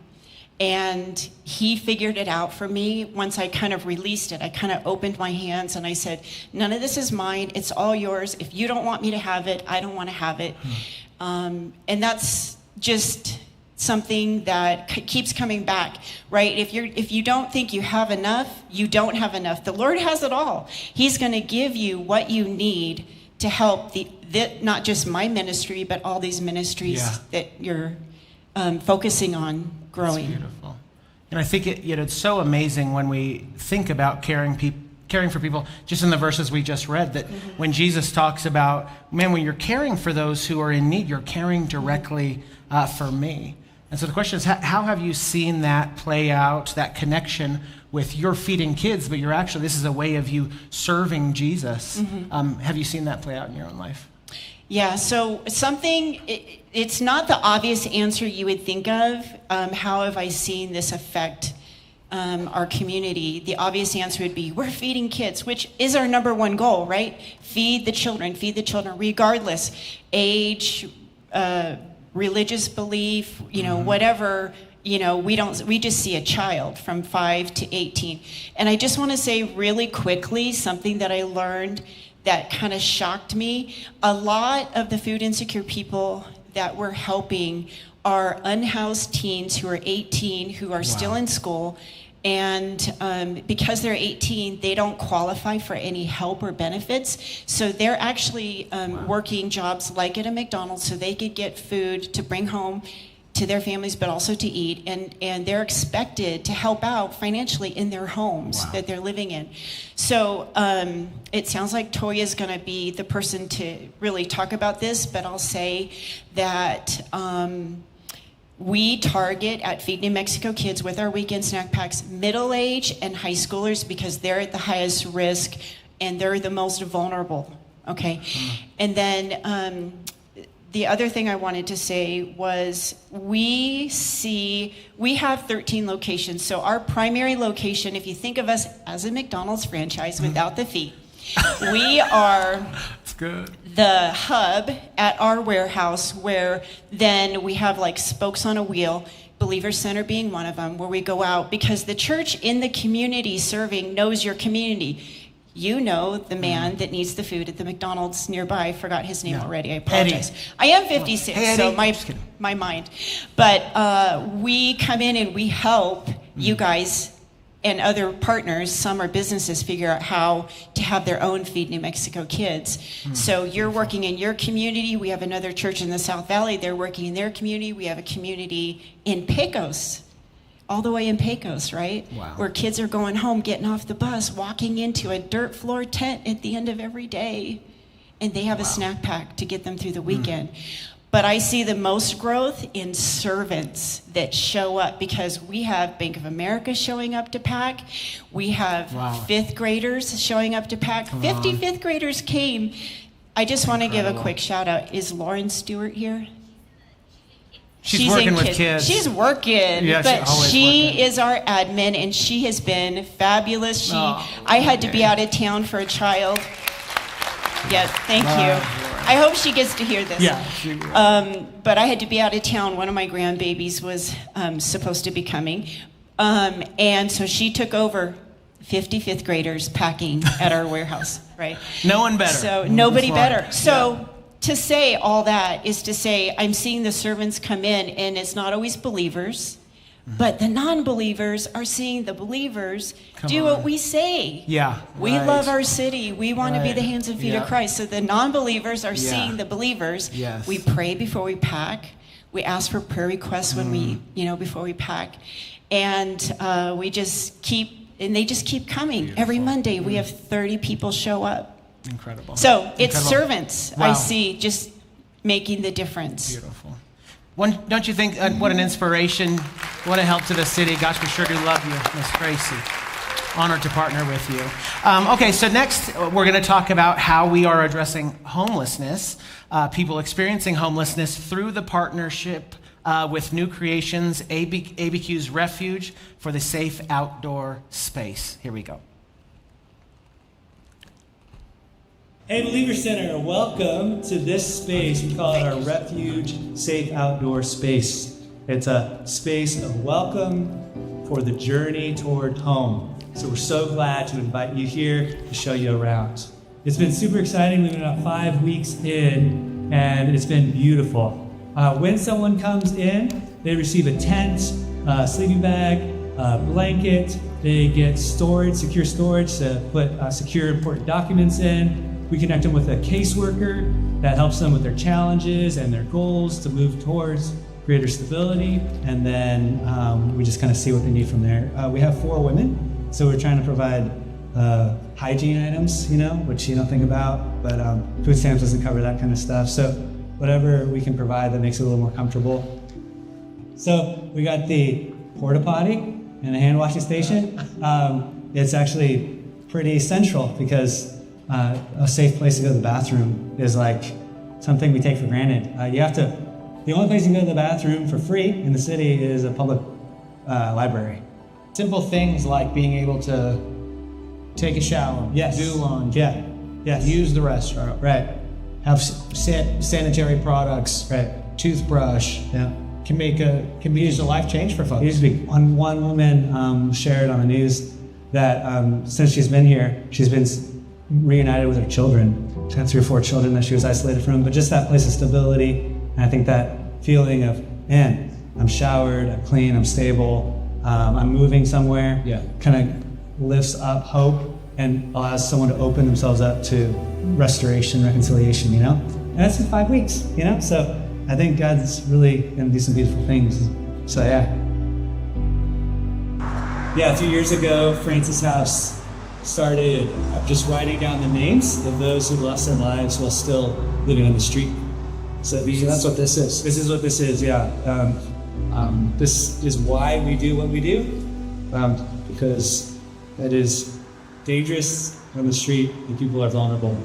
And he figured it out for me. Once I kind of released it, I kind of opened my hands and I said, none of this is mine, it's all yours. If you don't want me to have it, I don't want to have it. And that's just something that keeps coming back, right? If you don't think you have enough, you don't have enough. The Lord has it all. He's going to give you what you need to help not just my ministry, but all these ministries that you're focusing on growing. That's beautiful. And I think it's so amazing when we think about caring for people, just in the verses we just read, that when Jesus talks about, man, when you're caring for those who are in need, you're caring directly for me. And so the question is, how have you seen that play out, that connection with your feeding kids, but this is a way of you serving Jesus. Have you seen that play out in your own life? Yeah, so it's not the obvious answer you would think of. How have I seen this affect our community? The obvious answer would be, we're feeding kids, which is our number one goal, right? Feed the children, regardless, age, religious belief, whatever we just see a child from 5 to 18. And I just want to say really quickly something that I learned that kind of shocked me. A lot of the food insecure people that we're helping are unhoused teens who are 18, who are still in school. And because they're 18, they don't qualify for any help or benefits. So they're actually working jobs like at a McDonald's so they could get food to bring home to their families, but also to eat. And they're expected to help out financially in their homes that they're living in. So it sounds like Toya is going to be the person to really talk about this, but I'll say that we target at Feed New Mexico Kids with our weekend snack packs middle age and high schoolers because they're at the highest risk and they're the most vulnerable, okay? And then the other thing I wanted to say was we have 13 locations. So our primary location, if you think of us as a McDonald's franchise without the fee, we are That's good. the hub at our warehouse where then we have like spokes on a wheel, Believer Center being one of them, where we go out because the church in the community serving knows your community. You know the man that needs the food at the McDonald's nearby. I forgot his name already. I apologize. Eddie. I am 56, hey, so my mind. But we come in and we help you guys and other partners, some are businesses, figure out how to have their own Feed New Mexico Kids. So you're working in your community. We have another church in the South Valley. They're working in their community. We have a community in Pecos, all the way in Pecos, right? Wow. Where kids are going home, getting off the bus, walking into a dirt floor tent at the end of every day. And they have a snack pack to get them through the weekend. But I see the most growth in servants that show up because we have Bank of America showing up to pack. We have fifth graders showing up to pack. 50 fifth graders came. I just want to give a quick shout out. Is Lauren Stewart here? She's working with kids. She's working, yeah, but she working. is our admin, and she has been fabulous. I had to be out of town for a child. Yeah, thank you. I hope she gets to hear this. Yeah. But I had to be out of town. One of my grandbabies was supposed to be coming. And so she took over 50 fifth graders packing at our warehouse, right? No one better. So nobody better. So to say all that is to say I'm seeing the servants come in, and it's not always believers. But the non-believers are seeing the believers do what we say. Yeah. We love our city. We want to be the hands and feet of Christ. So the non-believers are seeing the believers. Yes. We pray before we pack. We ask for prayer requests when we, before we pack. And we just keep, and they just keep coming. Beautiful. Every Monday we have 30 people show up. Incredible. So it's servants I see just making the difference. Beautiful. Don't you think, what an inspiration, what a help to the city. Gosh, we sure do love you, Miss Tracy. Honored to partner with you. Okay, so next we're going to talk about how we are addressing homelessness, people experiencing homelessness through the partnership with New Creations, ABQ's Refuge for the Safe Outdoor Space. Here we go. Hey, Believer Center, welcome to this space. We call it our Refuge Safe Outdoor Space. It's a space of welcome for the journey toward home. So we're so glad to invite you here to show you around. It's been super exciting. We've been about 5 weeks in, and it's been beautiful. When someone comes in, they receive a tent, a sleeping bag, a blanket. They get storage, secure storage to put secure important documents in. We connect them with a caseworker that helps them with their challenges and their goals to move towards greater stability. And then we just kind of see what they need from there. We have 4 women, so we're trying to provide hygiene items, which you don't think about, but food stamps doesn't cover that kind of stuff. So whatever we can provide that makes it a little more comfortable. So we got the porta potty and the hand washing station. It's actually pretty central because a safe place to go to the bathroom is like something we take for granted. The only place you can go to the bathroom for free in the city is a public library. Simple things like being able to take a shower, do laundry, use the restroom, right? Have sanitary products, right? Toothbrush, can be used a life change for folks. It used to be one woman shared on the news that since she's been here, she's been reunited with her children. She had 3 or 4 children that she was isolated from, but just that place of stability. And I think that feeling of, man, I'm showered, I'm clean, I'm stable, I'm moving somewhere, kind of lifts up hope and allows someone to open themselves up to restoration, reconciliation, And that's in 5 weeks, So I think God's really going to do some beautiful things. So a few years ago, Francis House started just writing down the names of those who lost their lives while still living on the street. So that's what this is. This is what this is, this is why we do what we do, because it is dangerous on the street and people are vulnerable.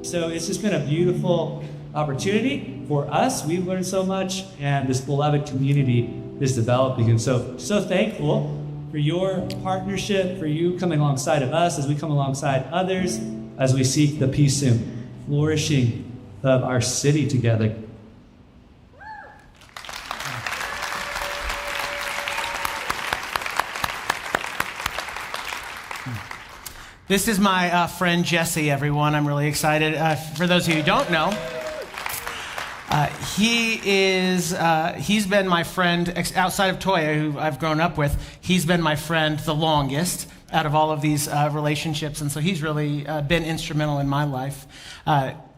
So it's just been a beautiful opportunity for us. We've learned so much, and this beloved community is developing. And so thankful for your partnership, for you coming alongside of us as we come alongside others, as we seek the peace and flourishing of our city together. This is my friend Jesse, everyone. I'm really excited. For those of you who don't know, he's been my friend outside of Toya, who I've grown up with. He's been my friend the longest out of all of these relationships, and so he's really been instrumental in my life.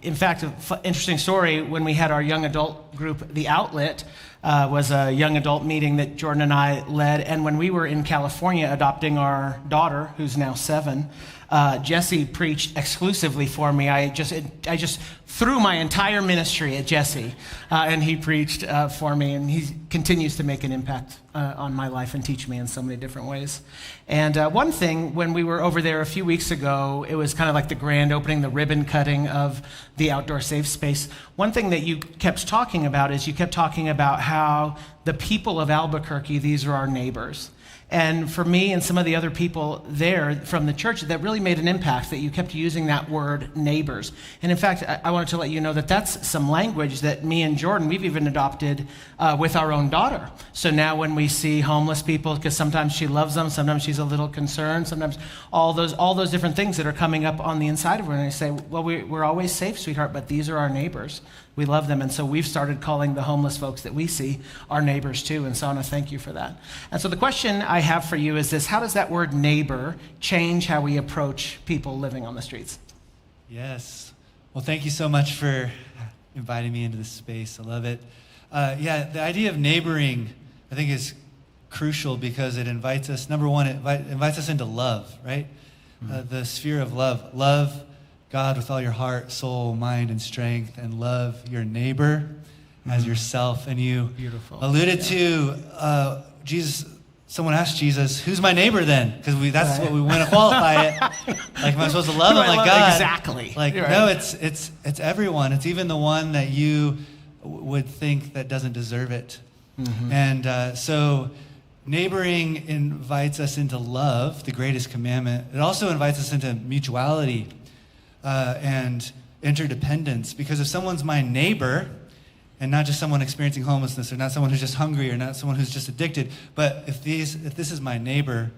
In fact, an interesting story, when we had our young adult group, The Outlet, was a young adult meeting that Jordan and I led, and when we were in California adopting our daughter, who's now 7, Jesse preached exclusively for me. I just threw my entire ministry at Jesse, and he preached for me, and he continues to make an impact on my life and teach me in so many different ways. And one thing, when we were over there a few weeks ago, it was kind of like the grand opening, the ribbon cutting of the outdoor safe space. One thing that you kept talking about is you kept talking about how the people of Albuquerque, these are our neighbors. And for me and some of the other people there from the church, that really made an impact, that you kept using that word neighbors. And in fact, I wanted to let you know that that's some language that me and Jordan, we've even adopted with our own daughter. So now when we see homeless people, because sometimes she loves them, sometimes she's a little concerned, sometimes all those different things that are coming up on the inside of her, and I say, well, we're always safe, sweetheart, but these are our neighbors. We love them, and so we've started calling the homeless folks that we see our neighbors too, and so I want to thank you for that. And so the question I have for you is this: how does that word neighbor change how we approach people living on the streets? Yes. Well, thank you so much for inviting me into this space. I love it. The idea of neighboring, I think, is crucial because it invites us, number one, it invites us into love, right? The sphere of love. Love God with all your heart, soul, mind, and strength, and love your neighbor as yourself. And you alluded to Jesus. Someone asked Jesus, "Who's my neighbor then?" Because that's what we want to qualify it. Like, am I supposed to love him like God? Exactly. Like, no, it's everyone. It's even the one that you would think that doesn't deserve it. Mm-hmm. And so neighboring invites us into love, the greatest commandment. It also invites us into mutuality and interdependence. Because if someone's my neighbor, and not just someone experiencing homelessness, or not someone who's just hungry, or not someone who's just addicted, but if this is my neighbor,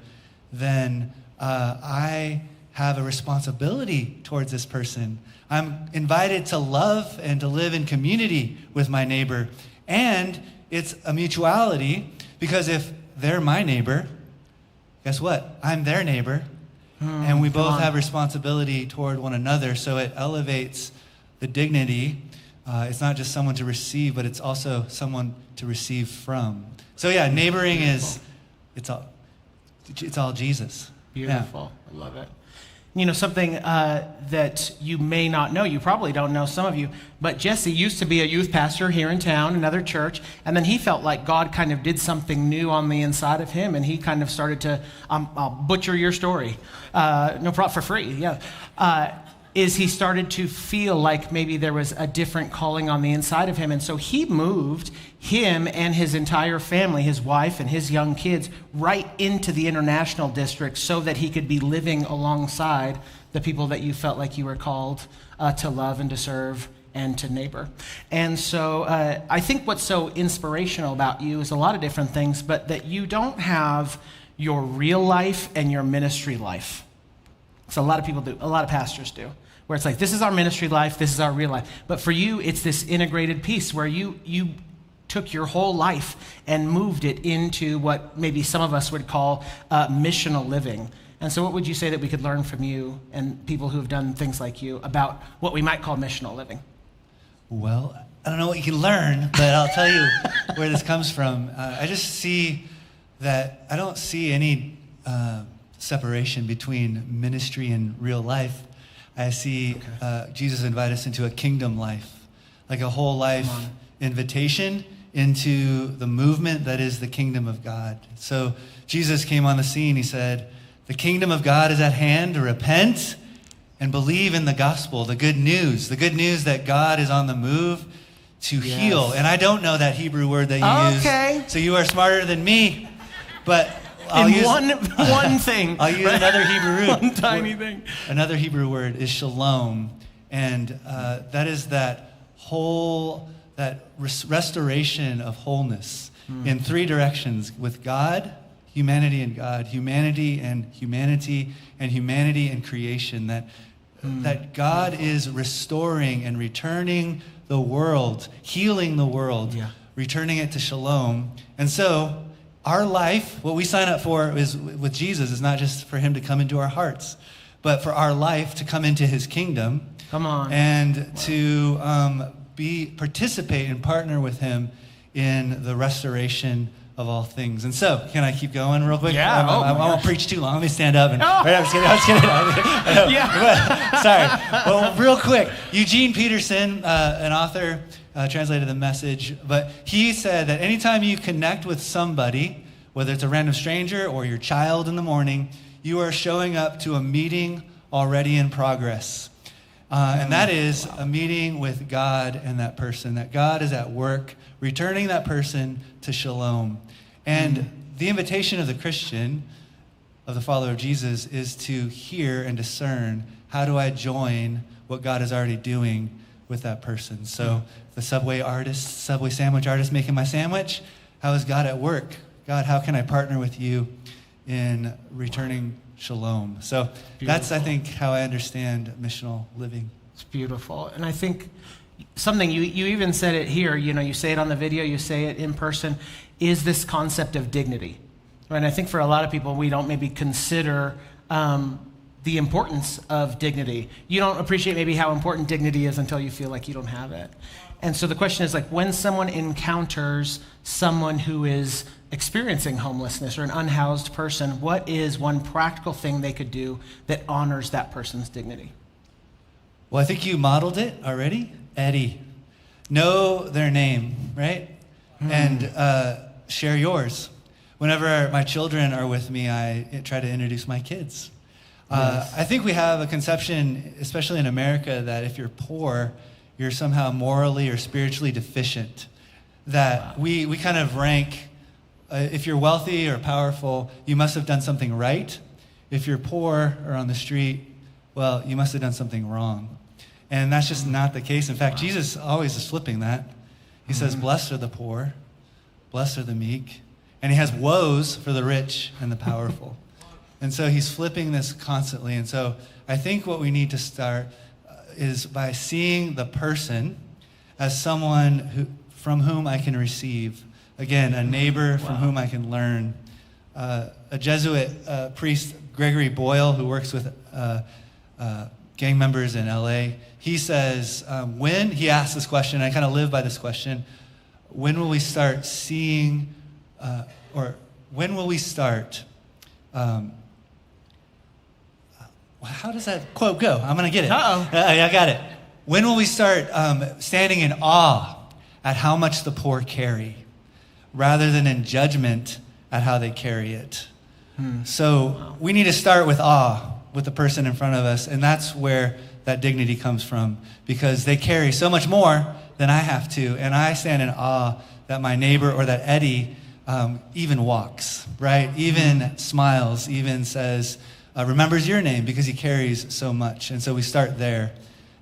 then I have a responsibility towards this person. I'm invited to love and to live in community with my neighbor. And it's a mutuality, because if they're my neighbor, guess what? I'm their neighbor. And we both have responsibility toward one another, so it elevates the dignity. It's not just someone to receive, but it's also someone to receive from. So yeah, neighboring it's all Jesus. Beautiful. Yeah. I love it. You know, something that you may not know, you probably don't know, some of you, but Jesse used to be a youth pastor here in town, another church, and then he felt like God kind of did something new on the inside of him, and he kind of started to, I'll butcher your story, no problem, for free, yeah. Is he started to feel like maybe there was a different calling on the inside of him. And so he moved him and his entire family, his wife and his young kids, right into the international district so that he could be living alongside the people that you felt like you were called to love and to serve and to neighbor. And so I think what's so inspirational about you is a lot of different things, but that you don't have your real life and your ministry life. So a lot of people do, a lot of pastors do, where it's like, this is our ministry life, this is our real life. But for you, it's this integrated piece where you took your whole life and moved it into what maybe some of us would call missional living. And so what would you say that we could learn from you and people who have done things like you about what we might call missional living? Well, I don't know what you can learn, but I'll tell you where this comes from. I just see that I don't see any separation between ministry and real life. I see Jesus invite us into a kingdom life, like a whole life invitation into the movement that is the kingdom of God. So Jesus came on the scene. He said, the kingdom of God is at hand. To repent and believe in the gospel, the good news that God is on the move to heal. And I don't know that Hebrew word that you use. So you are smarter than me. But I'll use one thing. I'll use another Hebrew word. One tiny thing. Another Hebrew word is shalom. And that is that restoration of wholeness in three directions: with God, humanity and God, humanity and humanity, and humanity and creation. That God is restoring and returning the world, healing the world, returning it to shalom. And so our life, what we sign up for is with Jesus, is not just for him to come into our hearts, but for our life to come into his kingdom. Come on. And to participate and partner with him in the restoration of all things. And so, can I keep going real quick? Yeah. I won't preach too long. Let me stand up. I'm just kidding. Yeah. Sorry. Well, real quick, Eugene Peterson, an author, translated the message, but he said that anytime you connect with somebody, whether it's a random stranger or your child in the morning, you are showing up to a meeting already in progress. And that is a meeting with God and that person, that God is at work, returning that person to shalom. And the invitation of the Christian, of the follower of Jesus, is to hear and discern, how do I join what God is already doing with that person? So the Subway sandwich artist making my sandwich, how is God at work? God, how can I partner with you in returning shalom? So that's, I think, how I understand missional living. It's beautiful. And I think something, you even said it here, you say it on the video, you say it in person, is this concept of dignity. Right? And I think for a lot of people, we don't maybe consider the importance of dignity. You don't appreciate maybe how important dignity is until you feel like you don't have it. And so the question is, like, when someone encounters someone who is experiencing homelessness or an unhoused person, what is one practical thing they could do that honors that person's dignity? Well, I think you modeled it already. Eddie. Know their name, right? And share yours. Whenever my children are with me, I try to introduce my kids. I think we have a conception, especially in America, that if you're poor, you're somehow morally or spiritually deficient. That we kind of rank, if you're wealthy or powerful, you must have done something right. If you're poor or on the street, well, you must have done something wrong. And that's just not the case. In fact, Jesus always is flipping that. He says, blessed are the poor, blessed are the meek. And he has woes for the rich and the powerful. And so he's flipping this constantly. And so I think what we need to start is by seeing the person as someone from whom I can receive. Again, a neighbor from whom I can learn. A Jesuit priest, Gregory Boyle, who works with gang members in LA, he says, he asks this question, I kind of live by this question, when will we start seeing, when will we start, how does that quote go? I'm going to get it. I got it. When will we start standing in awe at how much the poor carry, rather than in judgment at how they carry it? So we need to start with awe with the person in front of us, and that's where that dignity comes from, because they carry so much more than I have to, and I stand in awe that my neighbor or that Eddie even walks, right? Even smiles, even says, remembers your name because he carries so much. And so we start there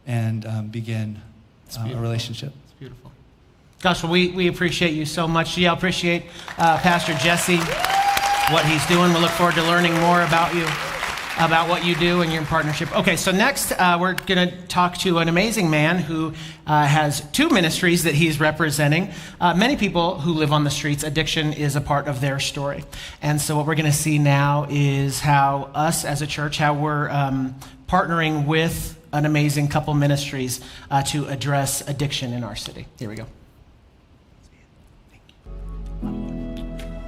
and begin a relationship. It's beautiful. Gosh, well, we appreciate you so much. Yeah, I appreciate Pastor Jesse, what he's doing. We look forward to learning more about you, about what you do and your partnership. Okay, so next we're going to talk to an amazing man who has 2 ministries that he's representing. Many people who live on the streets, addiction is a part of their story. And so what we're going to see now is how us as a church, how we're partnering with an amazing couple ministries to address addiction in our city. Here we go.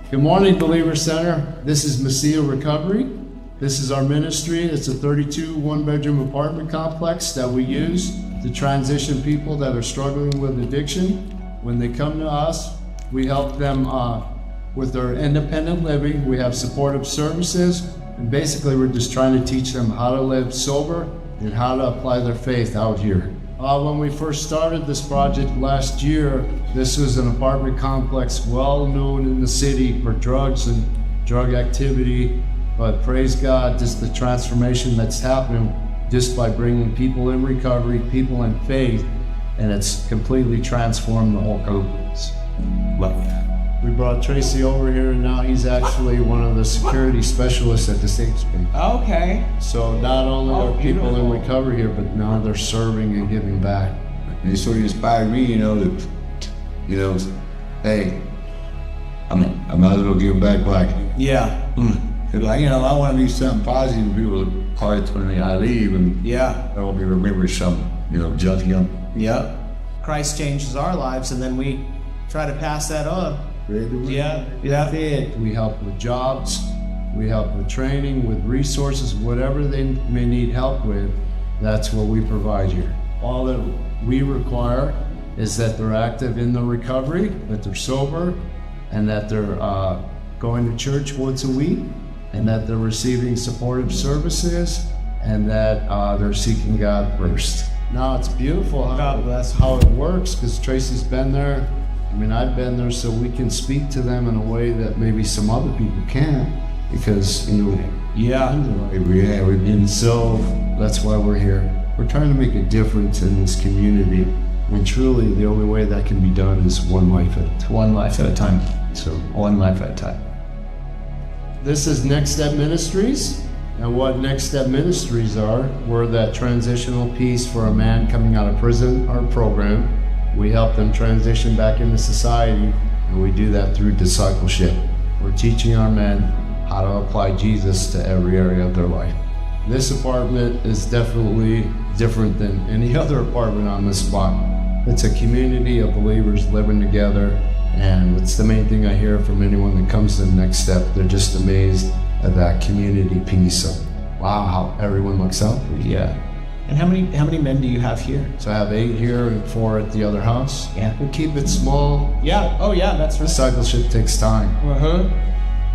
Good morning, Believer Center. This is Messiah Recovery. This is our ministry. It's a 32 one-bedroom apartment complex that we use to transition people that are struggling with addiction. When they come to us, we help them with their independent living. We have supportive services, and basically we're just trying to teach them how to live sober and how to apply their faith out here. When we first started this project last year, this was an apartment complex well known in the city for drugs and drug activity. But praise God, just the transformation that's happening just by bringing people in recovery, people in faith, and it's completely transformed the whole complex. We brought Tracy over here, and now he's actually one of the security specialists at the safe space. Okay. So not only are people in recovery here, but now they're serving and giving back. And it sort of inspired me, hey, I might as well give back like. Yeah. Cause I want to do something positive. People are probably telling me I leave, and yeah, I won't be remembered some, junkie. Yep. Christ changes our lives, and then we try to pass that on. Yeah. That's it. We help with jobs, we help with training, with resources, whatever they may need help with. That's what we provide here. All that we require is that they're active in the recovery, that they're sober, and that they're going to church once a week, and that they're receiving supportive services, and that they're seeking God first. Now it's beautiful how it works, because Tracy's been there. I've been there, so we can speak to them in a way that maybe some other people can't, because and so that's why we're here. We're trying to make a difference in this community, and truly the only way that can be done is one life at a time. So one life at a time. This is Next Step Ministries, and what Next Step Ministries are, we're that transitional piece for a man coming out of prison, our program. We help them transition back into society, and we do that through discipleship. We're teaching our men how to apply Jesus to every area of their life. This apartment is definitely different than any other apartment on this spot. It's a community of believers living together, and it's the main thing I hear from anyone that comes to the Next Step. They're just amazed at that community piece of, wow, how everyone looks out for you. Yeah. And how many men do you have here? So I have 8 here and 4 at the other house. Yeah. We keep it small. Yeah. Oh yeah, that's right. Discipleship takes time.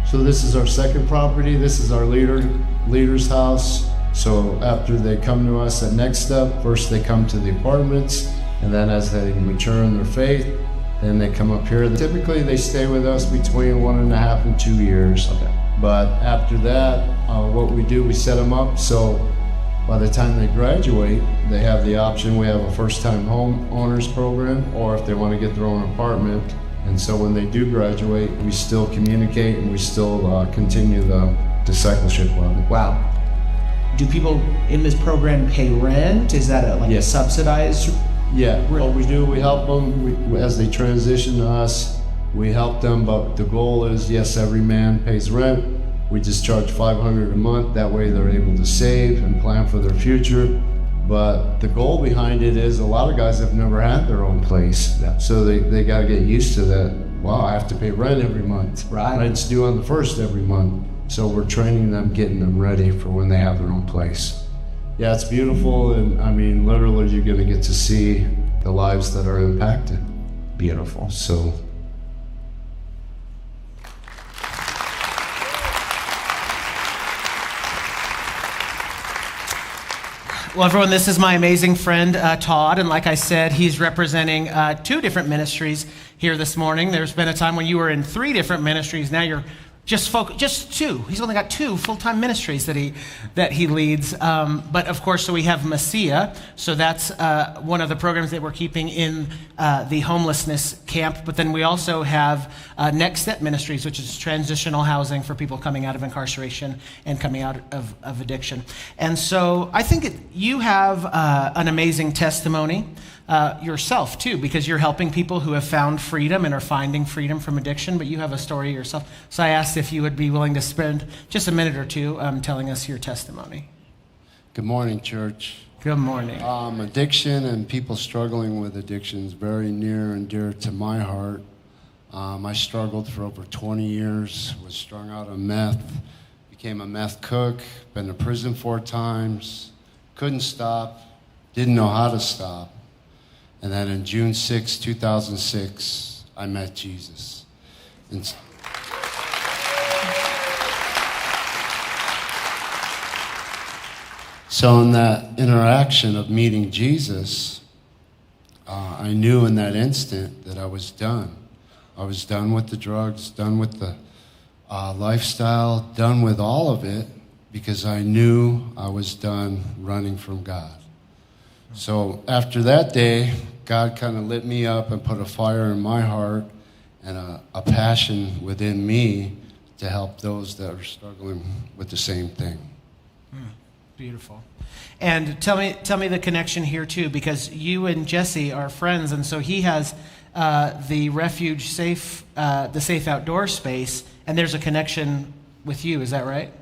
So this is our second property. This is our leader's house. So after they come to us at Next Step, first they come to the apartments, and then as they mature in their faith, then they come up here. Typically they stay with us between 1.5 and 2 years. Okay. But after that, what we do, we set them up so by the time they graduate, they have the option. We have a first-time home owners program, or if they want to get their own apartment. And so when they do graduate, we still communicate and we still continue the discipleship level. Wow. Do people in this program pay rent? Is that a subsidized? Yeah, what we do, we help them as they transition to us. We help them, but the goal is, yes, every man pays rent. We just charge $500 a month. That way they're able to save and plan for their future. But the goal behind it is a lot of guys have never had their own place. Yeah. So they got to get used to that. Wow, I have to pay rent every month. Right. Rent's due on the 1st every month. So we're training them, getting them ready for when they have their own place. Yeah, it's beautiful. And literally you're going to get to see the lives that are impacted. Beautiful. So. Well, everyone, this is my amazing friend, Todd, and like I said, he's representing 2 different ministries here this morning. There's been a time when you were in 3 different ministries. Now you're Just two. He's only got two full-time ministries that he leads. But of course, so we have Messiah. So that's one of the programs that we're keeping in the homelessness camp. But then we also have Next Step Ministries, which is transitional housing for people coming out of incarceration and coming out of addiction. And so I think you have an amazing testimony yourself too, because you're helping people who have found freedom and are finding freedom from addiction, but you have a story yourself. So I asked if you would be willing to spend just a minute or two telling us your testimony. Good morning, church. Good morning. Addiction and people struggling with addiction is very near and dear to my heart. I struggled for over 20 years, was strung out on meth, became a meth cook, been to prison 4 times, couldn't stop, didn't know how to stop. And then in June 6, 2006, I met Jesus. And so in that interaction of meeting Jesus, I knew in that instant that I was done. I was done with the drugs, done with the lifestyle, done with all of it, because I knew I was done running from God. So after that day, God kind of lit me up and put a fire in my heart and a passion within me to help those that are struggling with the same thing. Beautiful. And tell me the connection here too, because you and Jesse are friends, and so he has the Refuge Safe, the Safe Outdoor Space, and there's a connection with you. Is that right?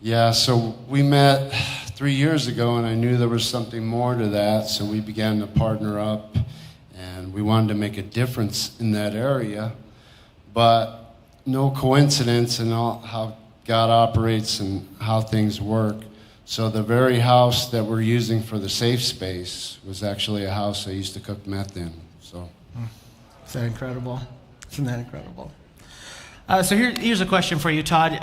Yeah. So we met 3 years ago, and I knew there was something more to that, so we began to partner up, and we wanted to make a difference in that area. But no coincidence in how God operates and how things work. So the very house that we're using for the safe space was actually a house I used to cook meth in. So, Isn't that incredible? Isn't that incredible? So here's a question for you, Todd.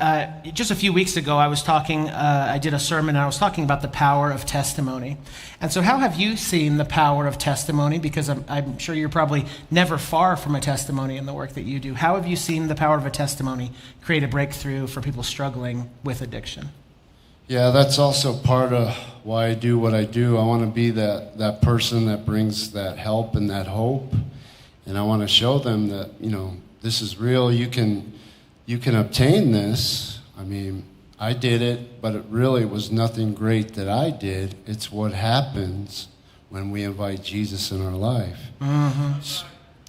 Just a few weeks ago, I did a sermon, and I was talking about the power of testimony. And so how have you seen the power of testimony? Because I'm sure you're probably never far from a testimony in the work that you do. How have you seen the power of a testimony create a breakthrough for people struggling with addiction? yeah, that's also part of why I do what I do. I want to be that person that brings that help and that hope. And I want to show them that, this is real. You can obtain this. I mean, I did it, but it really was nothing great that I did. It's what happens when we invite Jesus in our life. Mm-hmm.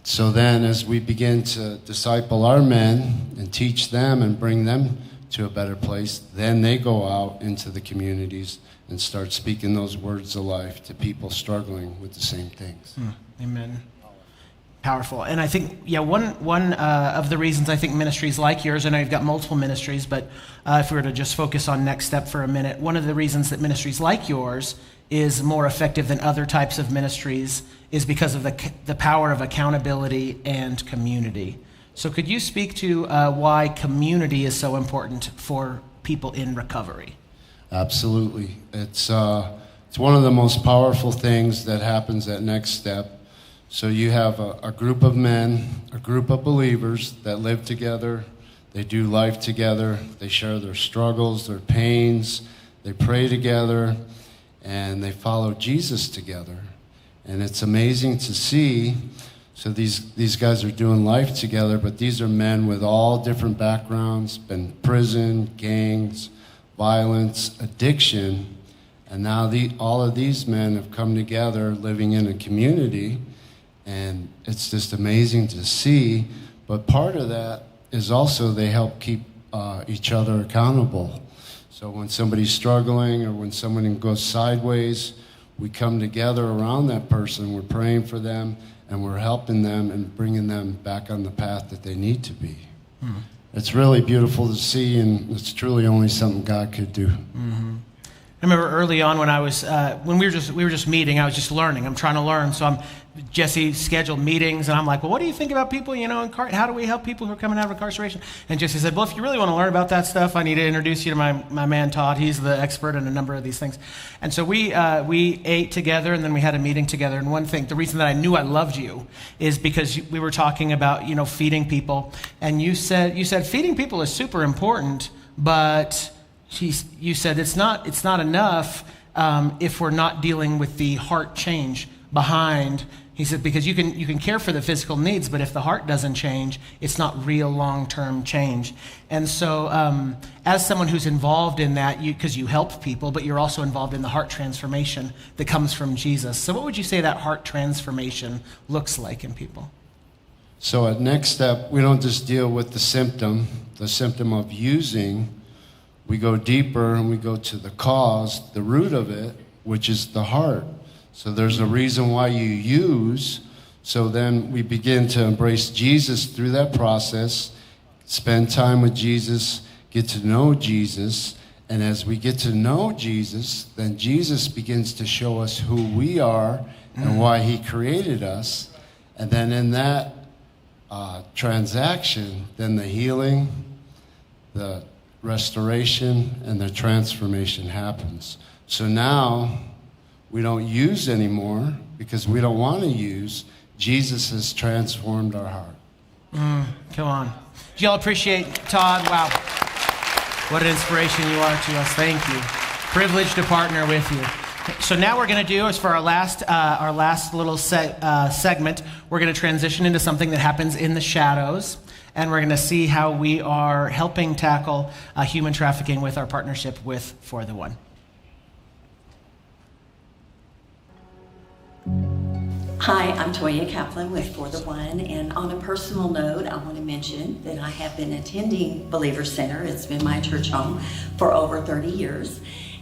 So then as we begin to disciple our men and teach them and bring them to a better place, then they go out into the communities and start speaking those words of life to people struggling with the same things. Amen. Powerful. And I think, one of the reasons I think ministries like yours, I know you've got multiple ministries, but if we were to just focus on Next Step for a minute, one of the reasons that ministries like yours is more effective than other types of ministries is because of the power of accountability and community. So could you speak to why community is so important for people in recovery? Absolutely. It's one of the most powerful things that happens at Next Step. So you have a group of men, a group of believers that live together, they do life together, they share their struggles, their pains, they pray together, and they follow Jesus together. And it's amazing to see. So these guys are doing life together, but these are men with all different backgrounds, been prison, gangs, violence, addiction, and now all of these men have come together living in a community, and it's just amazing to see. But part of that is also they help keep each other accountable. So when somebody's struggling or when someone goes sideways, we come together around that person, we're praying for them, and we're helping them and bringing them back on the path that they need to be. It's really beautiful to see, and it's truly only something God could do. Mm-hmm. remember early on when I was when we were just meeting. I was just learning. I'm trying to learn. So Jesse scheduled meetings, and I'm like, well, what do you think about people, how do we help people who are coming out of incarceration? And Jesse said, well, if you really want to learn about that stuff, I need to introduce you to my man Todd. He's the expert in a number of these things. And so we ate together, and then we had a meeting together. And one thing, the reason that I knew I loved you is because we were talking about feeding people, and you said feeding people is super important, but you said it's not enough if we're not dealing with the heart change behind. He said, because you can care for the physical needs, but if the heart doesn't change, it's not real long-term change. And so as someone who's involved in that, because you help people, but you're also involved in the heart transformation that comes from Jesus. So what would you say that heart transformation looks like in people? So at Next Step, we don't just deal with the symptom of using. We go deeper and we go to the cause, the root of it, which is the heart. So there's a reason why you use. So then we begin to embrace Jesus through that process, spend time with Jesus, get to know Jesus. And as we get to know Jesus, then Jesus begins to show us who we are and why he created us. And then in that transaction, then the healing, the restoration, and the transformation happens. So now we don't use anymore because we don't want to use. Jesus has transformed our heart. Come on. Do y'all appreciate Todd? Wow. What an inspiration you are to us. Thank you. Privileged to partner with you. So now we're going to do is for our last little segment, we're going to transition into something that happens in the shadows. And we're going to see how we are helping tackle human trafficking with our partnership with For the One. Hi, I'm Toya Kaplan with For the One, and on a personal note, I want to mention that I have been attending Believer Center. It's been my church home for over 30 years,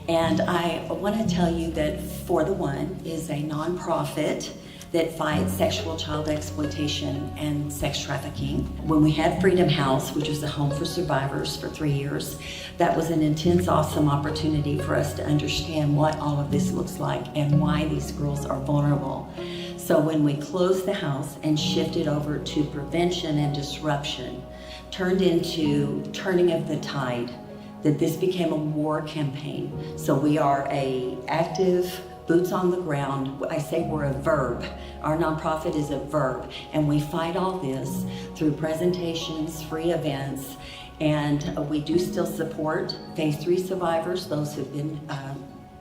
and I want to tell you that For the One is a nonprofit that fights sexual child exploitation and sex trafficking. When we had Freedom House, which was a home for survivors for 3 years, that was an intense, awesome opportunity for us to understand what all of this looks like and why these girls are vulnerable. So when we closed the house and shifted over to prevention and disruption, turned into turning of the tide, that this became a war campaign. So we are a active, boots on the ground. I say we're a verb. Our nonprofit is a verb, and we fight all this through presentations, free events, and we do still support Phase 3 survivors, those who've been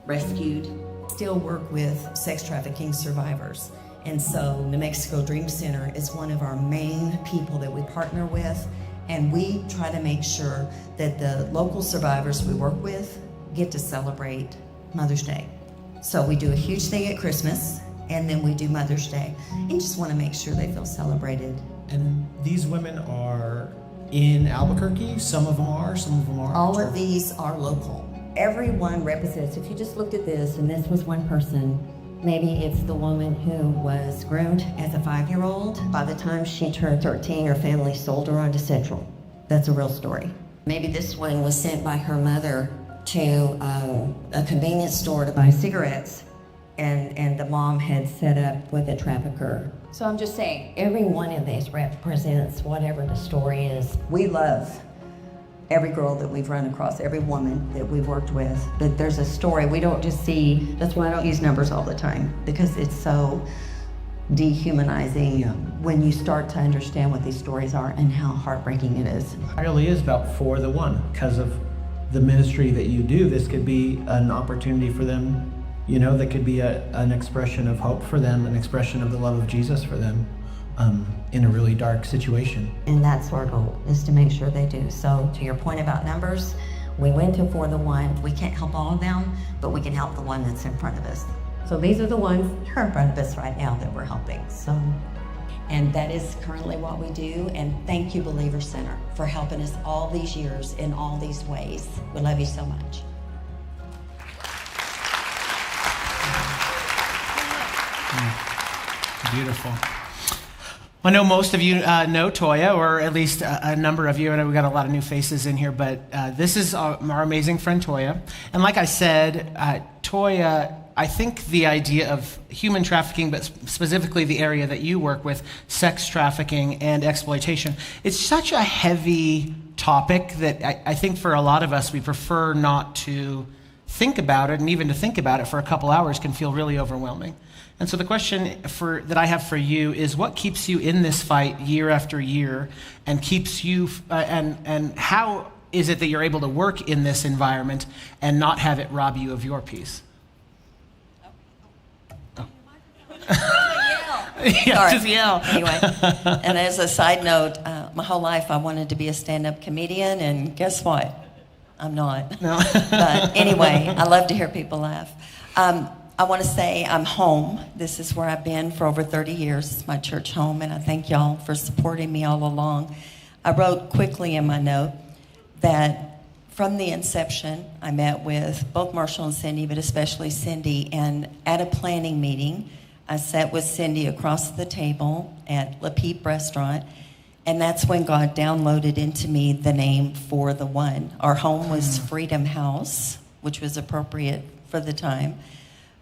rescued. Still work with sex trafficking survivors. And so New Mexico Dream Center is one of our main people that we partner with, and we try to make sure that the local survivors we work with get to celebrate Mother's Day. So we do a huge thing at Christmas, and then we do Mother's Day, and just want to make sure they feel celebrated. And these women are in Albuquerque? Some of them are? All of these are local. Everyone represents, if you just looked at this and this was one person, maybe it's the woman who was groomed as a 5-year-old. By the time she turned 13, her family sold her onto Central. That's a real story. Maybe this one was sent by her mother to a convenience store to buy cigarettes, and the mom had set up with a trafficker. So I'm just saying, every one of these represents whatever the story is. We love every girl that we've run across, every woman that we've worked with, that there's a story. We don't just see, that's why I don't use numbers all the time, because it's so dehumanizing when you start to understand what these stories are and how heartbreaking it is. It really is about For the One. Because of the ministry that you do, this could be an opportunity for them, that could be an expression of hope for them, an expression of the love of Jesus for them in a really dark situation. And that's our goal, is to make sure they do. So to your point about numbers, we went to For the One. We can't help all of them, but we can help the one that's in front of us. So these are the ones who are in front of us right now that we're helping. So, And that is currently what we do. And thank you, Believer Center, for helping us all these years in all these ways. We love you so much. Beautiful. I know most of you know Toya, or at least a number of you. I know we've got a lot of new faces in here, but this is our amazing friend Toya. And like I said, Toya, I think the idea of human trafficking, but specifically the area that you work with, sex trafficking and exploitation, it's such a heavy topic that I think for a lot of us, we prefer not to think about it, and even to think about it for a couple hours can feel really overwhelming. And so the question that I have for you is, what keeps you in this fight year after year, and keeps you, and how is it that you're able to work in this environment and not have it rob you of your peace? Oh. Yeah, just yell. Anyway, and as a side note, my whole life I wanted to be a stand-up comedian, and guess what? I'm not. No. But anyway, I love to hear people laugh. I want to say I'm home. This is where I've been for over 30 years. It's my church home, and I thank y'all for supporting me all along. I wrote quickly in my note that from the inception, I met with both Marshall and Cindy, but especially Cindy, and at a planning meeting, I sat with Cindy across the table at Le Peep Restaurant, and that's when God downloaded into me the name For the One. Our home was Freedom House, which was appropriate for the time,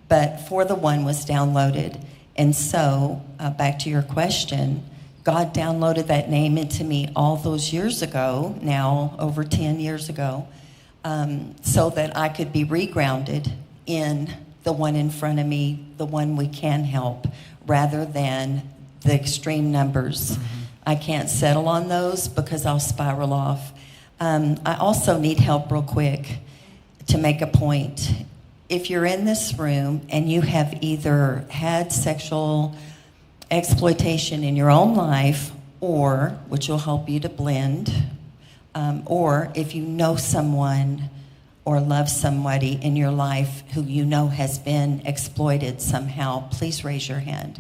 but For the One was downloaded. And so, back to your question, God downloaded that name into me all those years ago, now over 10 years ago, so that I could be regrounded in the one in front of me, the one we can help, rather than the extreme numbers. I can't settle on those because I'll spiral off. I also need help real quick to make a point. If you're in this room and you have either had sexual exploitation in your own life, or, which will help you to blend, or if you know someone or love somebody in your life who you know has been exploited somehow, please raise your hand.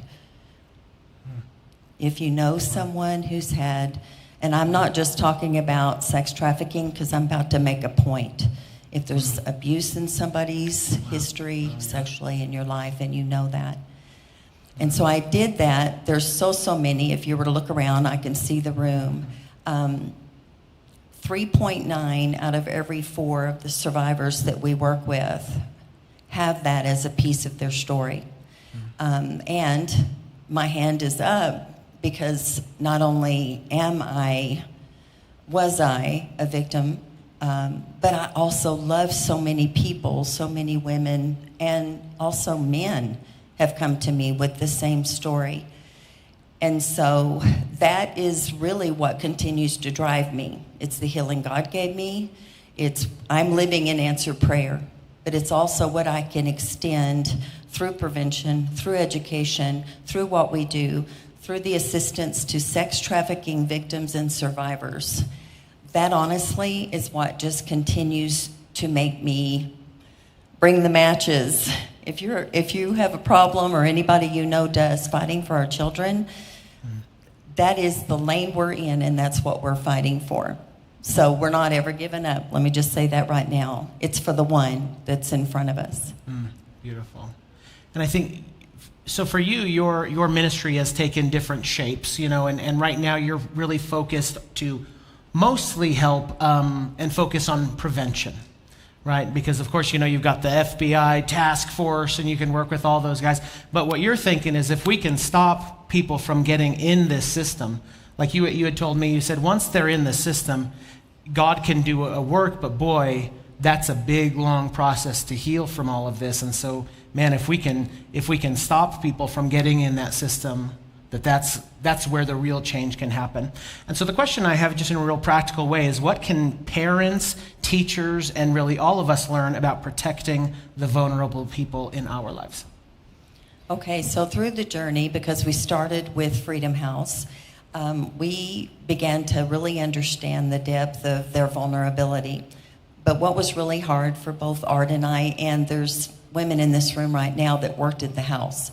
If you know someone who's had, and I'm not just talking about sex trafficking because I'm about to make a point. If there's abuse in somebody's history sexually in your life and you know that. And so I did that. There's so many. If you were to look around, I can see the room. 3.9 out of every 4 of the survivors that we work with have that as a piece of their story. And my hand is up because not only was I a victim, but I also love so many people, so many women, and also men have come to me with the same story. And so that is really what continues to drive me. It's the healing God gave me. I'm living in answered prayer, but it's also what I can extend through prevention, through education, through what we do, through the assistance to sex trafficking victims and survivors. That honestly is what just continues to make me bring the matches. If you have a problem, or anybody you know does, fighting for our children, that is the lane we're in, and that's what we're fighting for. So we're not ever giving up. Let me just say that right now. It's for the one that's in front of us. Beautiful. And I think, so for you, your ministry has taken different shapes, and right now you're really focused to mostly help and focus on prevention, right? Because of course, you've got the FBI task force and you can work with all those guys. But what you're thinking is, if we can stop people from getting in this system, like you had told me, you said once they're in the system, God can do a work, but boy, that's a big, long process to heal from all of this. And so, man, if we can stop people from getting in that system, that's where the real change can happen. And so the question I have, just in a real practical way, is what can parents, teachers, and really all of us learn about protecting the vulnerable people in our lives? Okay, so through the journey, because we started with Freedom House, we began to really understand the depth of their vulnerability. But what was really hard for both Art and I, and there's women in this room right now that worked at the house,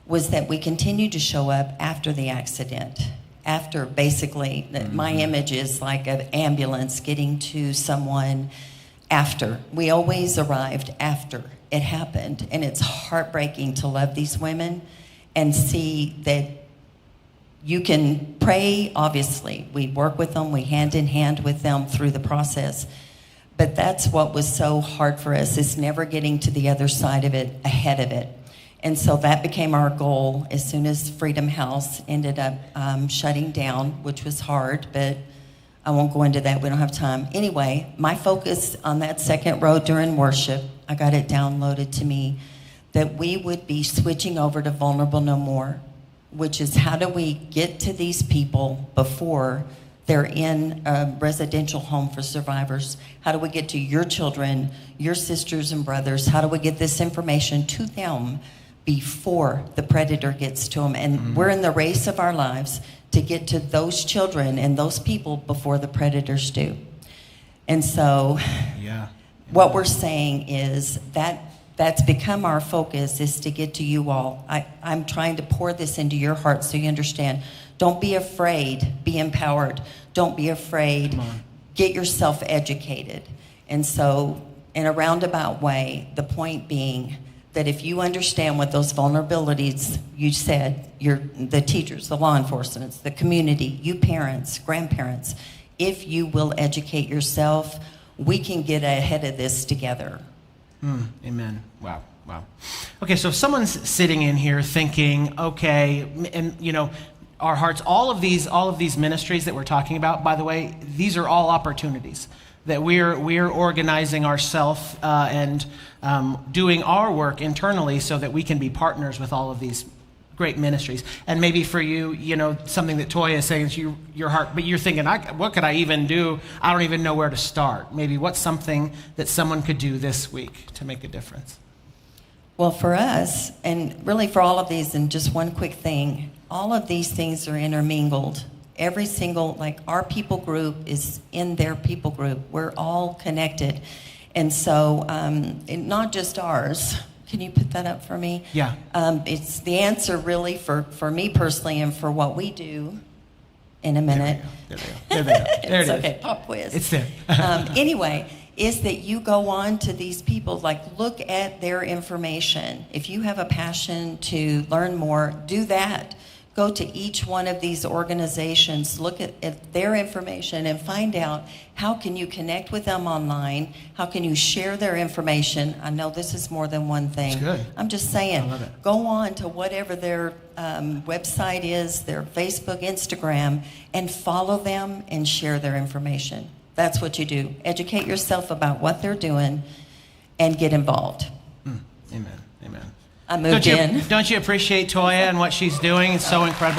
was that we continued to show up after the accident. After, basically, my image is like an ambulance getting to someone after. We always arrived after it happened. And it's heartbreaking to love these women and see that You can pray, obviously. We work with them, we hand in hand with them through the process. But that's what was so hard for us, is never getting to the other side of it, ahead of it. And so that became our goal as soon as Freedom House ended up shutting down, which was hard, but I won't go into that. We don't have time. Anyway, my focus on that second row during worship, I got it downloaded to me, that we would be switching over to Vulnerable No More, which is how do we get to these people before they're in a residential home for survivors? How do we get to your children, your sisters and brothers? How do we get this information to them before the predator gets to them? And we're in the race of our lives to get to those children and those people before the predators do. And so what we're saying is that that's become our focus, is to get to you all. I'm trying to pour this into your heart so you understand. Don't be afraid, be empowered. Don't be afraid, get yourself educated. And so in a roundabout way, the point being that if you understand what those vulnerabilities you said, the teachers, the law enforcement, the community, you parents, grandparents, if you will educate yourself, we can get ahead of this together. Amen. Wow. Okay, so if someone's sitting in here thinking, okay, and you know, our hearts, all of these ministries that we're talking about, by the way, these are all opportunities that we're organizing ourselves and doing our work internally so that we can be partners with all of these great ministries. And maybe for you, you know, something that Toya is saying to your heart, but you're thinking, what could I even do? I don't even know where to start. Maybe what's something that someone could do this week to make a difference? Well, for us, and really for all of these, and just one quick thing, all of these things are intermingled. Every single, like our people group is in their people group. We're all connected. And so, not just ours. Can you put that up for me? Yeah. It's the answer really for me personally and for what we do in a minute. There they go. It's okay, pop quiz. It's there. Anyway, is that you go on to these people, like look at their information. If you have a passion to learn more, do that. Go to each one of these organizations, look at their information and find out how can you connect with them online, how can you share their information. I know this is more than one thing. It's good. I'm just saying, go on to whatever their website is, their Facebook, Instagram, and follow them and share their information. That's what you do. Educate yourself about what they're doing and get involved. Amen. I moved in. Don't you appreciate Toya and what she's doing? It's so incredible.